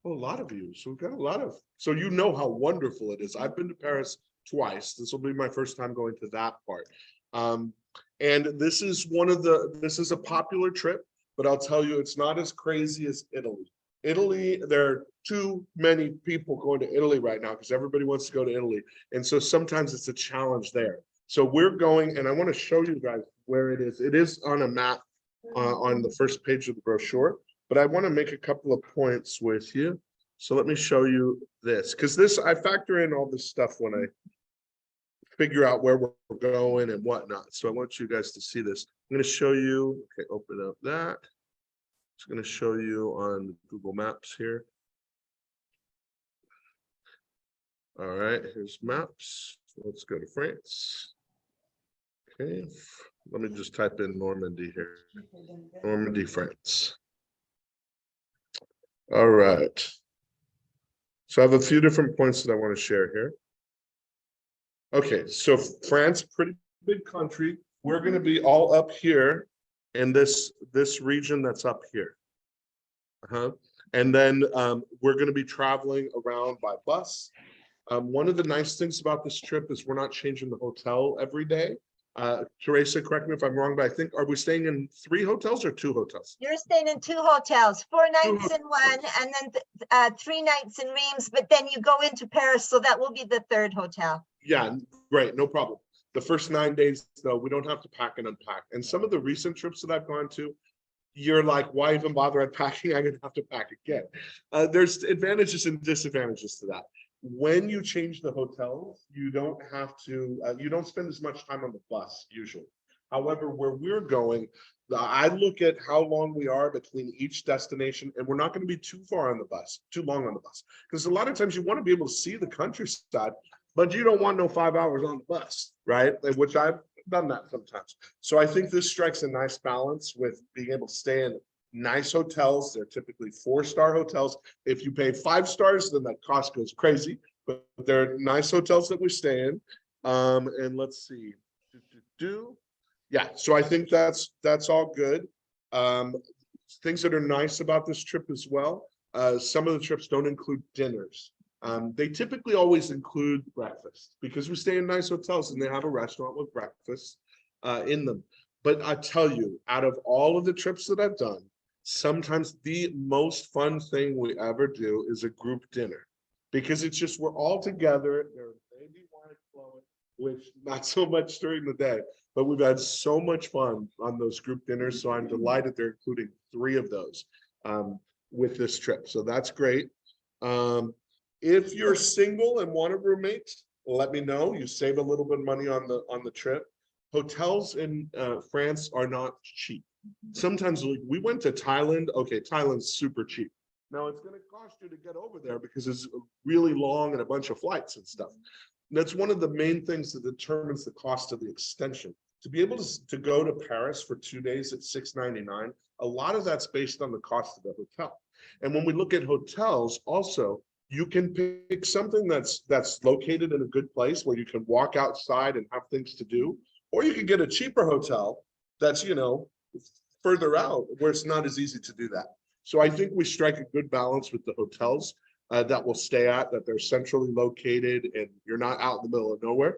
Well, a lot of you. So we've got a lot of, so you know how wonderful it is. I've been to Paris twice. This will be my first time going to that part. And this is this is a popular trip, but I'll tell you, it's not as crazy as Italy. Italy, there are too many people going to Italy right now because everybody wants to go to Italy. And so sometimes it's a challenge there. So we're going, and I want to show you guys where it is. It is on a map on the first page of the brochure, but I want to make a couple of points with you. So let me show you this, because this, I factor in all this stuff when I figure out where we're going and whatnot. So I want you guys to see this. I'm going to show you, okay, open up that. It's going to show you on Google Maps here. All right, here's maps. Let's go to France. Okay, let me just type in Normandy here. Normandy, France. All right. So I have a few different points that I want to share here. Okay, so France, pretty big country. We're going to be all up here in this region that's up here. And then we're going to be traveling around by bus. One of the nice things about this trip is we're not changing the hotel every day. Teresa, correct me if I'm wrong, but I think, are we staying in 3 hotels or 2 hotels? You're staying in 2 hotels, 4 nights in one, and then 3 nights in Reims, but then you go into Paris, so that will be the 3rd hotel. Yeah, great, no problem. The first 9 days, though, we don't have to pack and unpack. And some of the recent trips that I've gone to, you're like, why even bother unpacking? I'm gonna have to pack again. There's advantages and disadvantages to that. When you change the hotels, you don't have to, you don't spend as much time on the bus usually. However, where we're going, I look at how long we are between each destination, and we're not going to be too far on the bus, too long on the bus. Because a lot of times you want to be able to see the countryside, but you don't want no 5 hours on the bus, right? Which I've done that sometimes. So I think this strikes a nice balance with being able to stay in nice hotels. They're typically 4-star hotels. If you pay 5 stars, then that cost goes crazy, but they're nice hotels that we stay in. And let's see. Yeah, so I think that's all good. Things that are nice about this trip as well. Some of the trips don't include dinners. They typically always include breakfast because we stay in nice hotels and they have a restaurant with breakfast in them. But I tell you, out of all of the trips that I've done, sometimes the most fun thing we ever do is a group dinner, because it's just, we're all together. There's baby wine flowing, which not so much during the day, but we've had so much fun on those group dinners. So I'm delighted they're including 3 of those with this trip. So that's great. If you're single and want a roommate, let me know. You save a little bit of money on the trip. Hotels in France are not cheap. Sometimes we went to Thailand. Okay, Thailand's super cheap. Now it's going to cost you to get over there because it's really long and a bunch of flights and stuff. And that's one of the main things that determines the cost of the extension. To be able to go to Paris for 2 days at $699, a lot of that's based on the cost of the hotel. And when we look at hotels also, you can pick something that's located in a good place where you can walk outside and have things to do, or you can get a cheaper hotel that's, you know, further out where it's not as easy to do that. So I think we strike a good balance with the hotels that we'll stay at, that they're centrally located and you're not out in the middle of nowhere.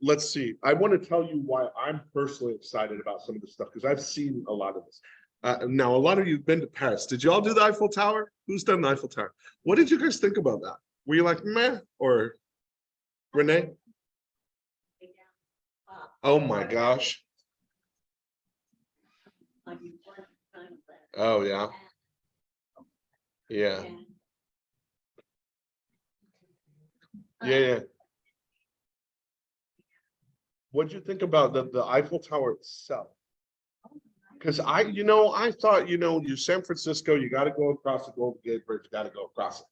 Let's see. I want to tell you why I'm personally excited about some of this stuff, because I've seen a lot of this. Now, a lot of you have been to Paris. Did you all do the Eiffel Tower? Who's done the Eiffel Tower? What did you guys think about that? Were you like, meh, or Renee? Oh my gosh. Oh yeah. Yeah. Yeah. What'd you think about the Eiffel Tower itself? Because I thought, you San Francisco, you got to go across the Golden Gate Bridge, got to go across it.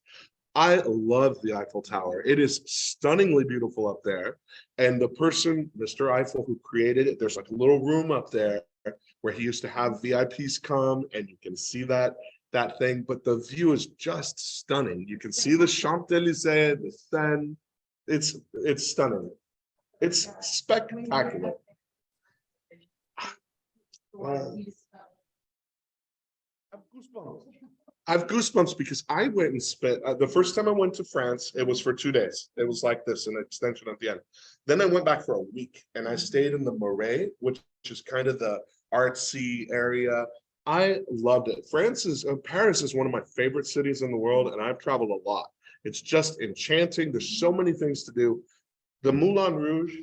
I love the Eiffel Tower. It is stunningly beautiful up there. And the person, Mr. Eiffel, who created it, there's like a little room up there where he used to have VIPs come, and you can see that thing. But the view is just stunning. You can see the Champs-Élysées, the Seine. It's stunning. It's spectacular. I have goosebumps. I have goosebumps because I went and spent the first time I went to France, it was for 2 days. It was like this, an extension at the end. Then I went back for a week and I stayed in the Marais, which is kind of the artsy area. I loved it. Paris is one of my favorite cities in the world, and I've traveled a lot. It's just enchanting. There's so many things to do. The Moulin Rouge.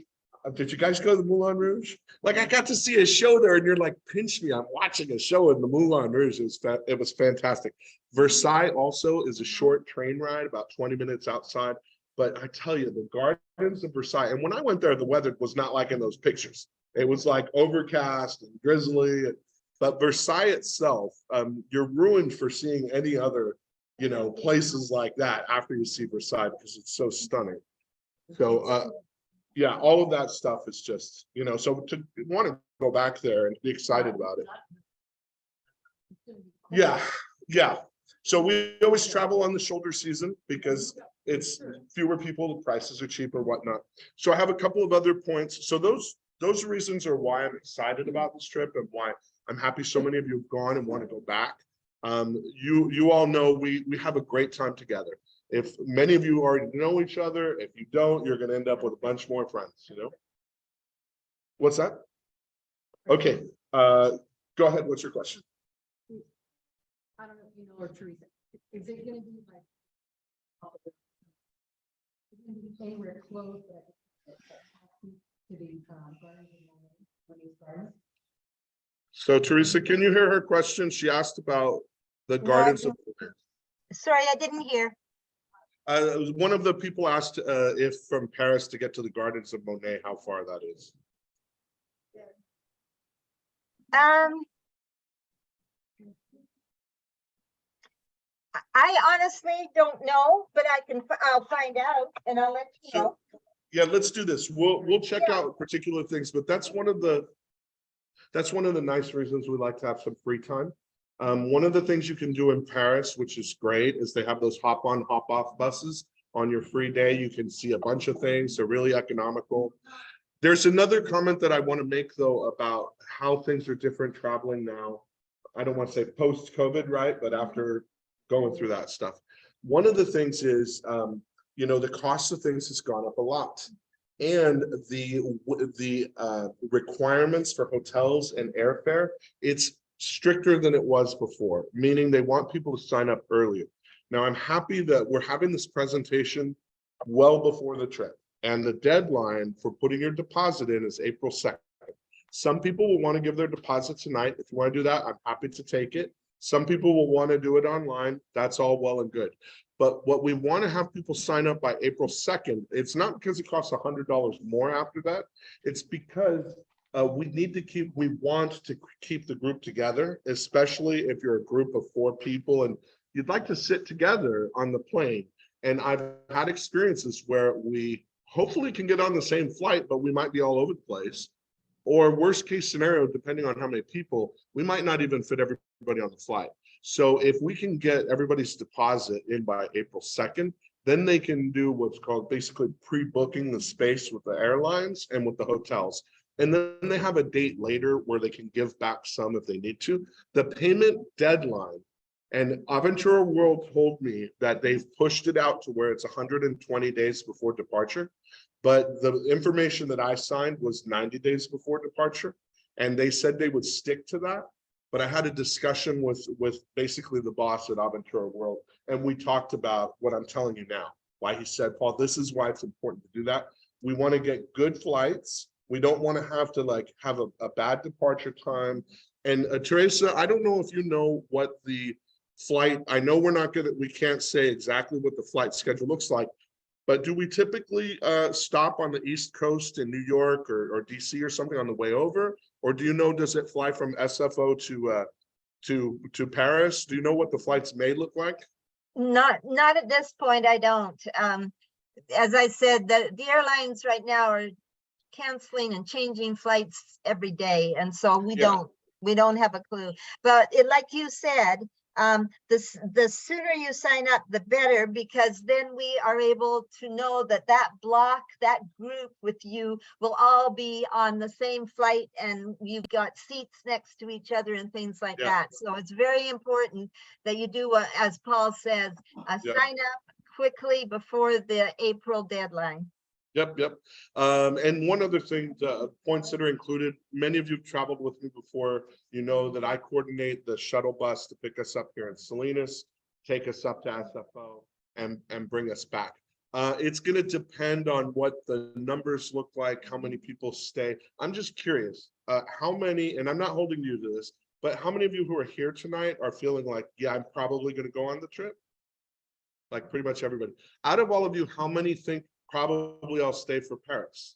Did you guys go to the Moulin Rouge? Like, I got to see a show there, and you're like, pinch me. I'm watching a show in the Moulin Rouge. It was fantastic. Versailles also is a short train ride, about 20 minutes outside. But I tell you, the gardens of Versailles, and when I went there, the weather was not like in those pictures. It was like overcast and drizzly. But Versailles itself, you're ruined for seeing any other, places like that after you see Versailles, because it's so stunning. So, yeah, all of that stuff is just, so to want to go back there and be excited about it. Yeah. So we always travel on the shoulder season because it's fewer people, the prices are cheaper, whatnot. So I have a couple of other points. So those reasons are why I'm excited about this trip and why I'm happy so many of you have gone and want to go back. You all know we have a great time together. If many of you already know each other, if you don't, you're going to end up with a bunch more friends, What's that? Okay, go ahead. What's your question? I don't know if you know, or Teresa, is it gonna be like? Is it gonna be anywhere close to the gardens? So Teresa, can you hear her question? She asked about the No, gardens. Sorry, I didn't hear. One of the people asked if from Paris to get to the Gardens of Monet, how far that is. I honestly don't know, but I'll find out and I'll let you know. Yeah, let's do this. We'll check out particular things, but that's one of the nice reasons we like to have some free time. One of the things you can do in Paris, which is great, is they have those hop on, hop off buses. On your free day, you can see a bunch of things. They're really economical. There's another comment that I want to make, though, about how things are different traveling now. I don't want to say post-COVID, right? But after going through that stuff. One of the things is, the cost of things has gone up a lot. And the requirements for hotels and airfare, it's stricter than it was before, meaning they want people to sign up earlier. Now, I'm happy that we're having this presentation well before the trip, and the deadline for putting your deposit in is April 2nd. Some people will want to give their deposit tonight. If you want to do that, I'm happy to take it. Some people will want to do it online. That's all well and good. But what we want to have people sign up by April 2nd, it's not because it costs $100 more after that. It's because we want to keep the group together, especially if you're a group of 4 people and you'd like to sit together on the plane. And I've had experiences where we hopefully can get on the same flight, but we might be all over the place. Or worst case scenario, depending on how many people, we might not even fit everybody on the flight. So if we can get everybody's deposit in by April 2nd, then they can do what's called basically pre-booking the space with the airlines and with the hotels. And then they have a date later where they can give back some if they need to. The payment deadline, and Aventura World told me that they've pushed it out to where it's 120 days before departure. But the information that I signed was 90 days before departure. And they said they would stick to that. But I had a discussion with basically the boss at Aventura World. And we talked about what I'm telling you now, why he said, Paul, this is why it's important to do that. We want to get good flights. We don't want to have to have a bad departure time. And Teresa, I don't know if you know what the flight, I know we can't say exactly what the flight schedule looks like, but do we typically stop on the East Coast in New York or DC or something on the way over? Or do you know, does it fly from SFO to Paris? Do you know what the flights may look like? Not at this point, I don't. As I said, the airlines right now are canceling and changing flights every day. And so we don't have a clue. But like you said, the sooner you sign up, the better, because then we are able to know that that block, that group with you will all be on the same flight and you've got seats next to each other and things like Yeah. that. So it's very important that you do, as Paul says, Yeah. sign up quickly before the April deadline. Yep, yep. And one other thing, points that are included, many of you have traveled with me before, you know that I coordinate the shuttle bus to pick us up here in Salinas, take us up to SFO and bring us back. It's gonna depend on what the numbers look like, how many people stay. I'm just curious, how many, and I'm not holding you to this, but how many of you who are here tonight are feeling like, yeah, I'm probably gonna go on the trip? Like pretty much everybody. Out of all of you, how many think probably I'll stay for Paris?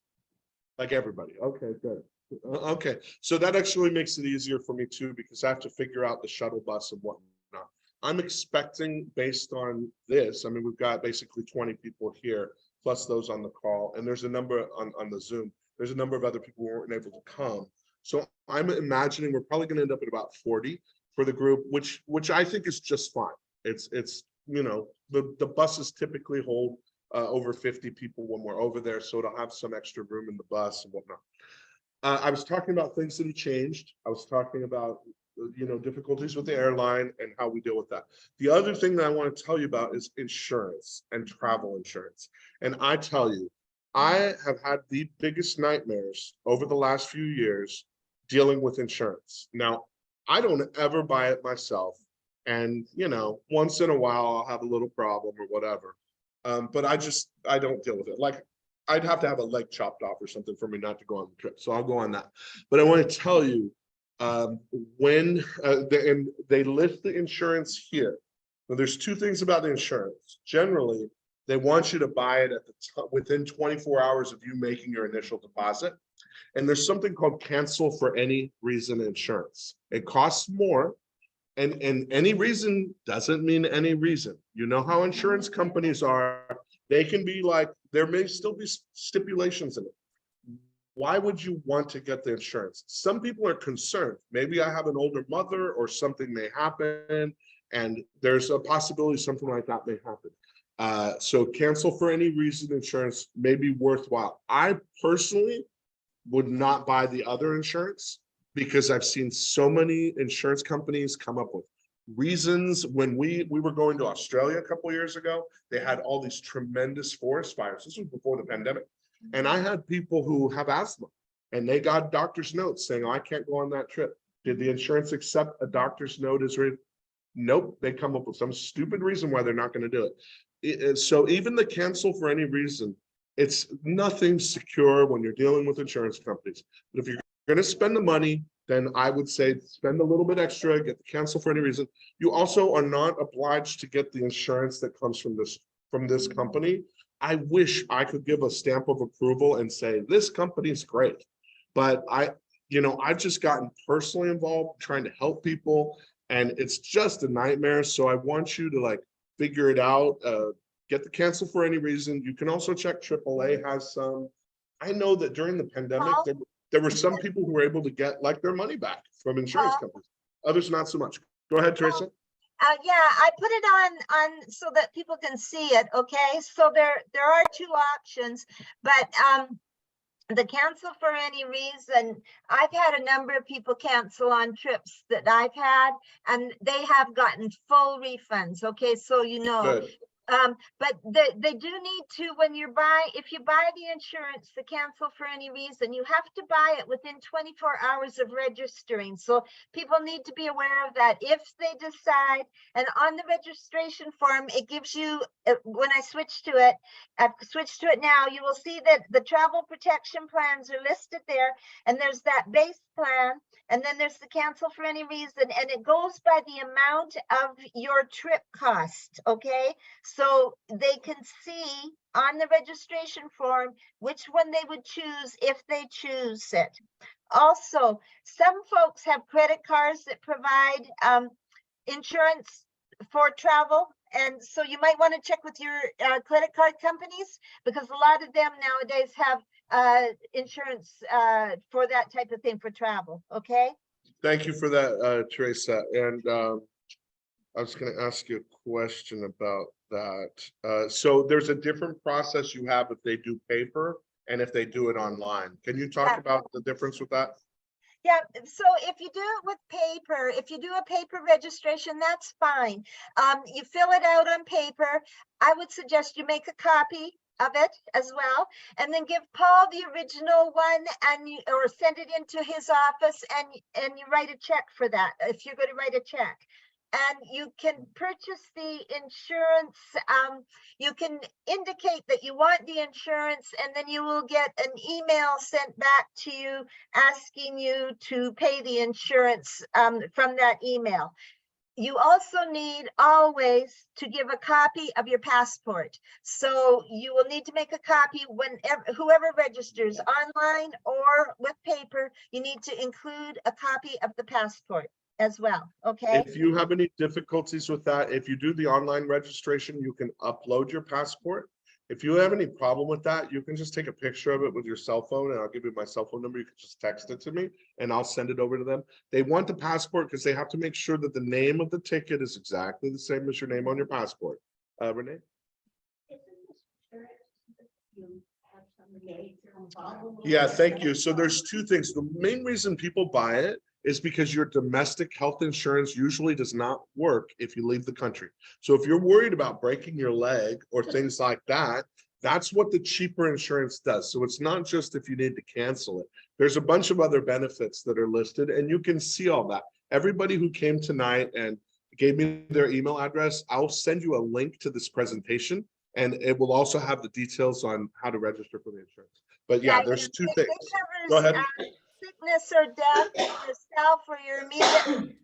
Like everybody. Okay, good. Okay, so that actually makes it easier for me too, because I have to figure out the shuttle bus and whatnot. I'm expecting, based on this, I mean, we've got basically 20 people here, plus those on the call, and there's a number on the Zoom. There's a number of other people who weren't able to come. So I'm imagining we're probably gonna end up at about 40 for the group, which I think is just fine. It's you know, the buses typically hold over 50 people when we're over there, so it'll have some extra room in the bus and whatnot. I was talking about things that have changed. I was talking about, you know, difficulties with the airline and how we deal with that. The other thing that I want to tell you about is insurance and travel insurance. And I tell you, I have had the biggest nightmares over the last few years dealing with insurance. Now, I don't ever buy it myself. And, you know, once in a while, I'll have a little problem or whatever. But I don't deal with it. Like, I'd have to have a leg chopped off or something for me not to go on the trip. So I'll go on that. But I want to tell you, when and they list the insurance here. Now, there's two things about the insurance. Generally, they want you to buy it at the within 24 hours of you making your initial deposit. And there's something called cancel for any reason insurance. It costs more. And any reason doesn't mean any reason. You know how insurance companies are. They can be like, there may still be stipulations in it. Why would you want to get the insurance? Some people are concerned. Maybe I have an older mother or something may happen, and there's a possibility something like that may happen. So cancel for any reason insurance may be worthwhile. I personally would not buy the other insurance, because I've seen so many insurance companies come up with reasons. When we were going to Australia a couple of years ago, they had all these tremendous forest fires. This was before the pandemic. And I had people who have asthma and they got doctor's notes saying, oh, I can't go on that trip. Did the insurance accept a doctor's note as written? Nope, they come up with some stupid reason why they're not going to do it. So even the cancel for any reason, it's nothing secure when you're dealing with insurance companies. But if you're going to spend the money, then I would say spend a little bit extra, get the cancel for any reason. You also are not obliged to get the insurance that comes from this company. I wish I could give a stamp of approval and say this company is great, but I've just gotten personally involved trying to help people, and it's just a nightmare. So I want you to like figure it out. Get the cancel for any reason. You can also check AAA has some. I know that during the pandemic, there were some people who were able to get like their money back from insurance companies. Others not so much. Go ahead, Teresa. Yeah, I put it on so that people can see it. Okay, so there are two options, but the cancel for any reason, I've had a number of people cancel on trips that I've had, and they have gotten full refunds. Okay, so you know. Good. But they do need to, if you buy the insurance, the cancel for any reason, you have to buy it within 24 hours of registering. So people need to be aware of that. If they decide, and on the registration form, it gives you, when I switch to it, I've switched to it now, you will see that the travel protection plans are listed there, and there's that base plan, and then there's the cancel for any reason, and it goes by the amount of your trip cost. Okay, so they can see on the registration form which one they would choose if they choose it. Also, some folks have credit cards that provide insurance for travel, and so you might want to check with your credit card companies, because a lot of them nowadays have insurance for that type of thing for travel. Okay. Thank you for that, Teresa. And I was gonna ask you a question about that. So there's a different process you have if they do paper and if they do it online. Can you talk Yeah. about the difference with that? Yeah, so if you do it with paper, if you do a paper registration, that's fine. You fill it out on paper. I would suggest you make a copy of it as well, and then give Paul the original one and you, or send it into his office and you write a check for that, if you're going to write a check. And you can purchase the insurance, you can indicate that you want the insurance, and then you will get an email sent back to you asking you to pay the insurance from that email. You also need always to give a copy of your passport. So you will need to make a copy whenever, whoever registers online or with paper, you need to include a copy of the passport as well, okay? If you have any difficulties with that, if you do the online registration, you can upload your passport. If you have any problem with that, you can just take a picture of it with your cell phone and I'll give you my cell phone number. You can just text it to me and I'll send it over to them. They want the passport because they have to make sure that the name of the ticket is exactly the same as your name on your passport. Renee? Yeah, thank you. So there's two things. The main reason people buy it is because your domestic health insurance usually does not work if you leave the country. So if you're worried about breaking your leg or things like that, that's what the cheaper insurance does. So it's not just if you need to cancel it. There's a bunch of other benefits that are listed and you can see all that. Everybody who came tonight and gave me their email address, I'll send you a link to this presentation and it will also have the details on how to register for the insurance. But yeah, there's two things. Go ahead. Sickness or death for yourself or your immediate.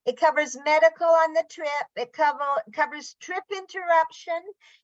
It covers medical on the trip. It covers trip interruption.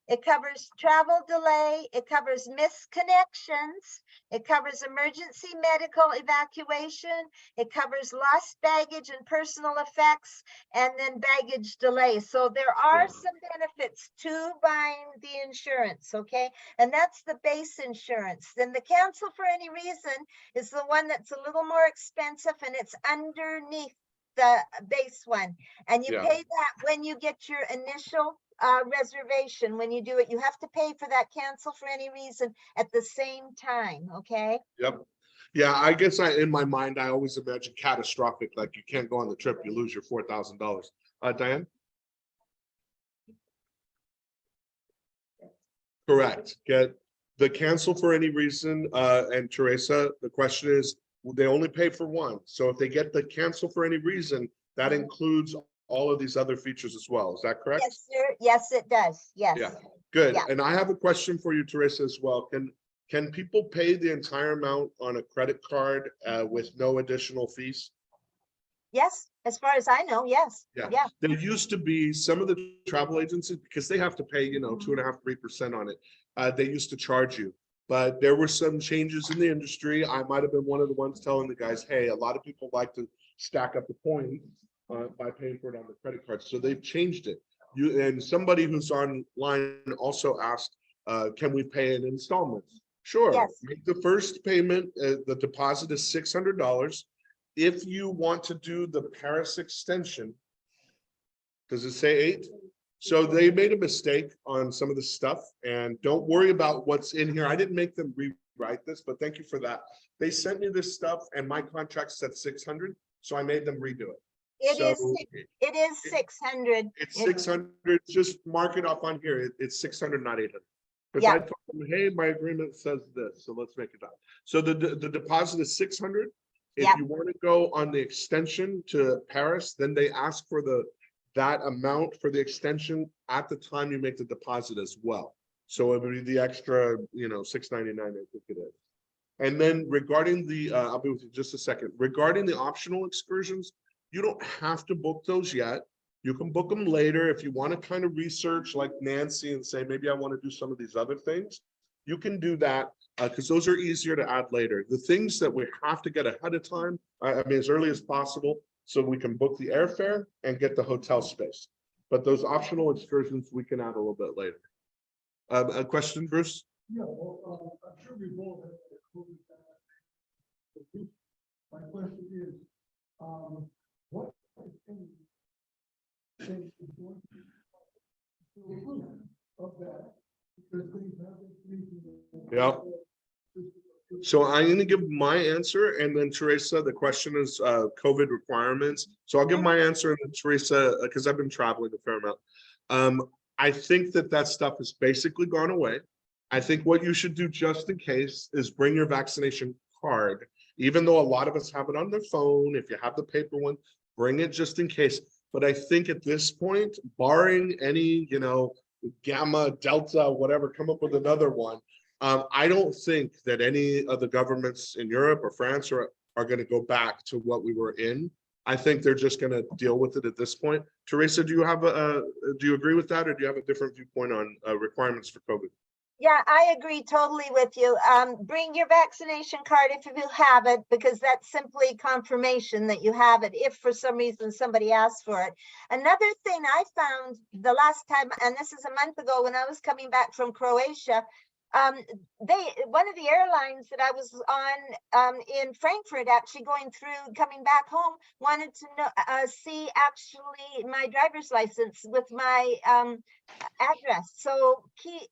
It covers travel delay. It covers misconnections. It covers emergency medical evacuation. It covers lost baggage and personal effects, and then baggage delay. So there are some benefits to buying the insurance, okay? And that's the base insurance. Then the cancel for any reason is the one that's a little more expensive and it's underneath the base one, and you Yeah. pay that when you get your initial reservation. When you do it, you have to pay for that cancel for any reason at the same time, okay? Yep. Yeah, I guess in my mind, I always imagine catastrophic, like you can't go on the trip, you lose your $4,000. Diane? Correct. Get the cancel for any reason. And Teresa, the question is, they only pay for one. So if they get the cancel for any reason, that includes all of these other features as well. Is that correct? Yes, sir. Yes, it does. Yes. Yeah, good. Yeah. And I have a question for you, Teresa, as well. Can people pay the entire amount on a credit card with no additional fees? Yes, as far as I know, yes. Yeah. Yeah. There used to be some of the travel agencies, because they have to pay, 2.5%, 3% on it. They used to charge you. But there were some changes in the industry. I might have been one of the ones telling the guys, hey, a lot of people like to stack up the points by paying for it on the credit card. So they've changed it. And somebody who's online also asked, can we pay in installments? Sure. Yes. Make the first payment. The deposit is $600. If you want to do the Paris extension, does it say 8? So they made a mistake on some of the stuff, and don't worry about what's in here. I didn't make them rewrite this, but thank you for that. They sent me this stuff and my contract said 600, so I made them redo it. It is 600. It's 600, just mark it up on here. It's 600, not 800. Because Yeah. I told them, hey, my agreement says this, so let's make it up. So the deposit is 600. If Yeah. you want to go on the extension to Paris, then they ask for that amount for the extension at the time you make the deposit as well. So it would be the extra, $699, I think it is. And then regarding I'll be with you just a second. Regarding the optional excursions, you don't have to book those yet. You can book them later if you want to kind of research like Nancy and say, maybe I want to do some of these other things. You can do that because those are easier to add later. The things that we have to get ahead of time, I mean, as early as possible, so we can book the airfare and get the hotel space. But those optional excursions, we can add a little bit later. A question, Bruce? Yeah, well, I'm sure we've all had COVID. My question is, what think is going to approve of that, because they haven't been. Yeah. So I'm going to give my answer, and then Teresa, the question is COVID requirements. So I'll give my answer, and then Teresa, because I've been traveling a fair amount. I think that stuff has basically gone away. I think what you should do just in case is bring your vaccination card, even though a lot of us have it on their phone. If you have the paper one, bring it just in case. But I think at this point, barring any, Gamma, Delta, whatever, come up with another one. I don't think that any of the governments in Europe or France are going to go back to what we were in. I think they're just going to deal with it at this point. Teresa, do you agree with that, or do you have a different viewpoint on requirements for COVID? Yeah, I agree totally with you. Bring your vaccination card if you have it, because that's simply confirmation that you have it, if for some reason somebody asks for it. Another thing I found the last time, and this is a month ago when I was coming back from Croatia, one of the airlines that I was on in Frankfurt, actually coming back home, wanted to know, see actually my driver's license with my address. So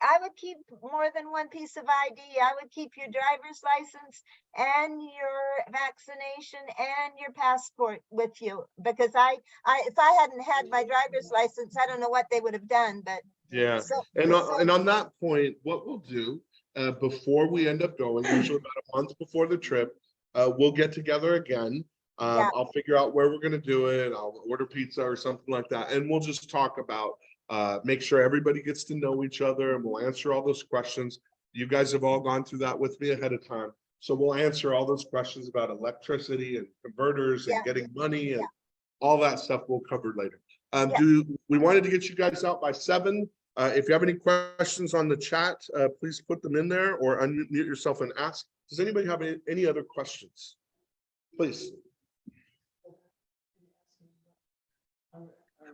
I would keep more than one piece of ID. I would keep your driver's license and your vaccination and your passport with you, because if I hadn't had my driver's license, I don't know what they would have done. But yeah, and on that point, what we'll do before we end up going, usually about a month before the trip, we'll get together again. I'll figure out where we're going to do it. I'll order pizza or something like that, and we'll just talk about make sure everybody gets to know each other, and we'll answer all those questions. You guys have all gone through that with me ahead of time, so we'll answer all those questions about electricity and converters and getting money and all that stuff we'll cover later. We wanted to get you guys out by 7. If you have any questions on the chat, please put them in there or unmute yourself and ask. Does anybody have any other questions? Please.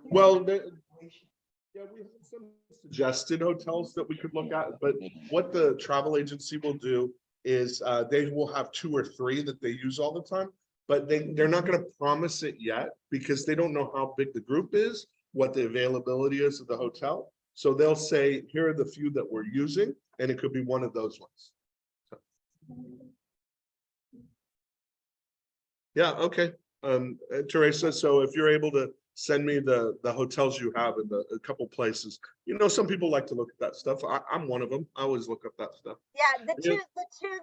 Well, we have some suggested hotels that we could look at, but what the travel agency will do is they will have 2 or 3 that they use all the time, but they're not going to promise it yet because they don't know how big the group is, what the availability is of the hotel. So they'll say, here are the few that we're using, and it could be one of those ones. So. Yeah, okay. Teresa, so if you're able to send me the hotels you have in a couple places. Some people like to look at that stuff. I'm one of them. I always look up that stuff. Yeah, the two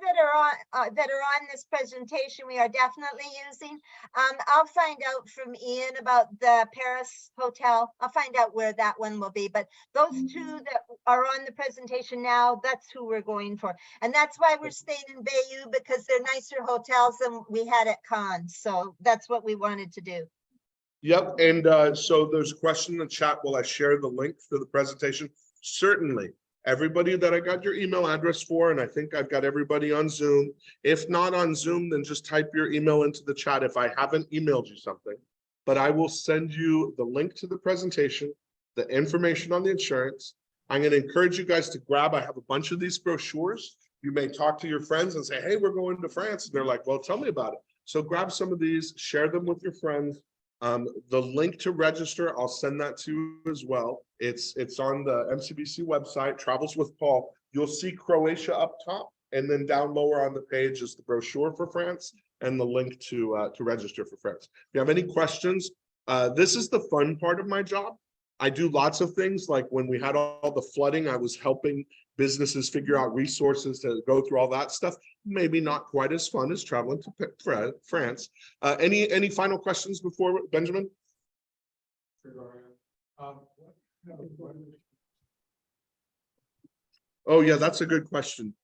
that are on this presentation we are definitely using. I'll find out from Ian about the Paris hotel. I'll find out where that one will be. But those 2 that are on the presentation now, that's who we're going for. And that's why we're staying in Bayou, because they're nicer hotels than we had at Cannes. So that's what we wanted to do. Yep, and so there's a question in the chat. Will I share the link for the presentation? Certainly. Everybody that I got your email address for, and I think I've got everybody on Zoom. If not on Zoom, then just type your email into the chat if I haven't emailed you something. But I will send you the link to the presentation, the information on the insurance. I'm going to encourage you guys to grab. I have a bunch of these brochures. You may talk to your friends and say, hey, we're going to France. And they're like, well, tell me about it. So grab some of these, share them with your friends. The link to register, I'll send that to you as well. It's on the MCBC website, Travels with Paul. You'll see Croatia up top, and then down lower on the page is the brochure for France and the link to register for France. If you have any questions, this is the fun part of my job. I do lots of things, like when we had all the flooding, I was helping businesses figure out resources to go through all that stuff. Maybe not quite as fun as traveling to France. Any final questions before Benjamin? Oh yeah, that's a good question.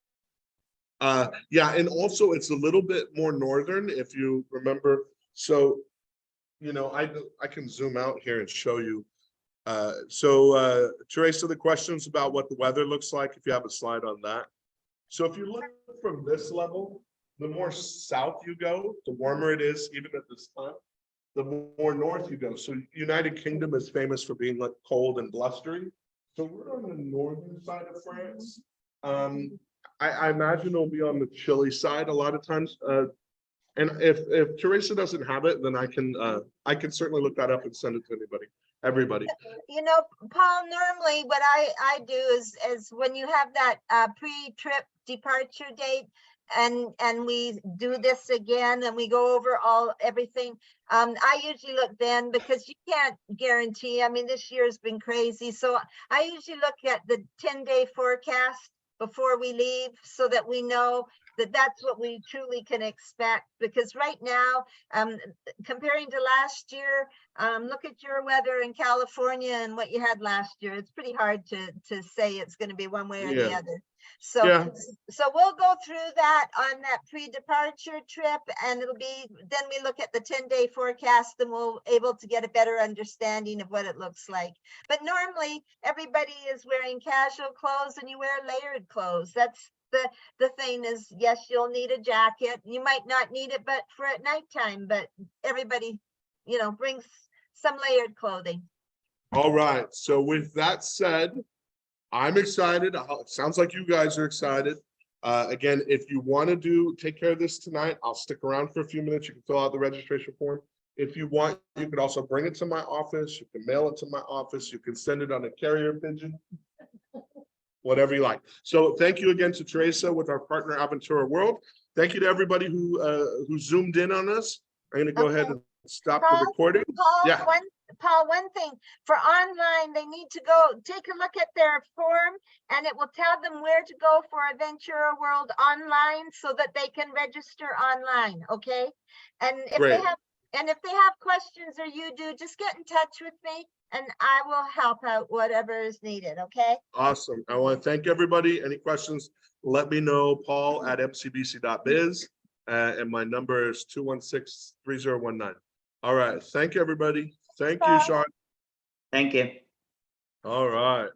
Yeah, and also it's a little bit more northern, if you remember. So, I can zoom out here and show you. Teresa, the questions about what the weather looks like, if you have a slide on that. So if you look from this level, the more south you go, the warmer it is, even at this time, the more north you go. So United Kingdom is famous for being like cold and blustery. So we're on the northern side of France. I imagine it'll be on the chilly side a lot of times. And if Teresa doesn't have it, then I can certainly look that up and send it to anybody. everybody. You know, Paul, normally what I do is when you have that pre-trip departure date and we do this again and we go over everything. I usually look then because you can't guarantee. I mean, this year's been crazy. So I usually look at the 10-day forecast before we leave so that we know that that's what we truly can expect. Because right now, comparing to last year, look at your weather in California and what you had last year. It's pretty hard to say it's going to be one way or the Yeah. other. So, Yeah. so we'll go through that on that pre-departure trip, and it'll be, then we look at the 10-day forecast and we'll able to get a better understanding of what it looks like. But normally everybody is wearing casual clothes and you wear layered clothes. That's the thing is, yes, you'll need a jacket. You might not need it, but for at nighttime, but everybody, you know, brings some layered clothing. All right, so with that said, I'm excited. It sounds like you guys are excited. Again, if you want to take care of this tonight, I'll stick around for a few minutes. You can fill out the registration form. If you want, you could also bring it to my office. You can mail it to my office. You can send it on a carrier pigeon. Whatever you like. So thank you again to Teresa with our partner Aventura World. Thank you to everybody who zoomed in on us. I'm gonna go ahead and stop the recording. Yeah. Paul, one thing for online, they need to go take a look at their form and it will tell them where to go for Aventura World online so that they can register online. Okay. And if Great. they have questions or you do, just get in touch with me and I will help out whatever is needed. Okay. Awesome. I want to thank everybody. Any questions, let me know, paul@mcbc.biz. And my number is 216-3019. All right. Thank you, everybody. Thank you, Bye. Sean. Thank you. All right.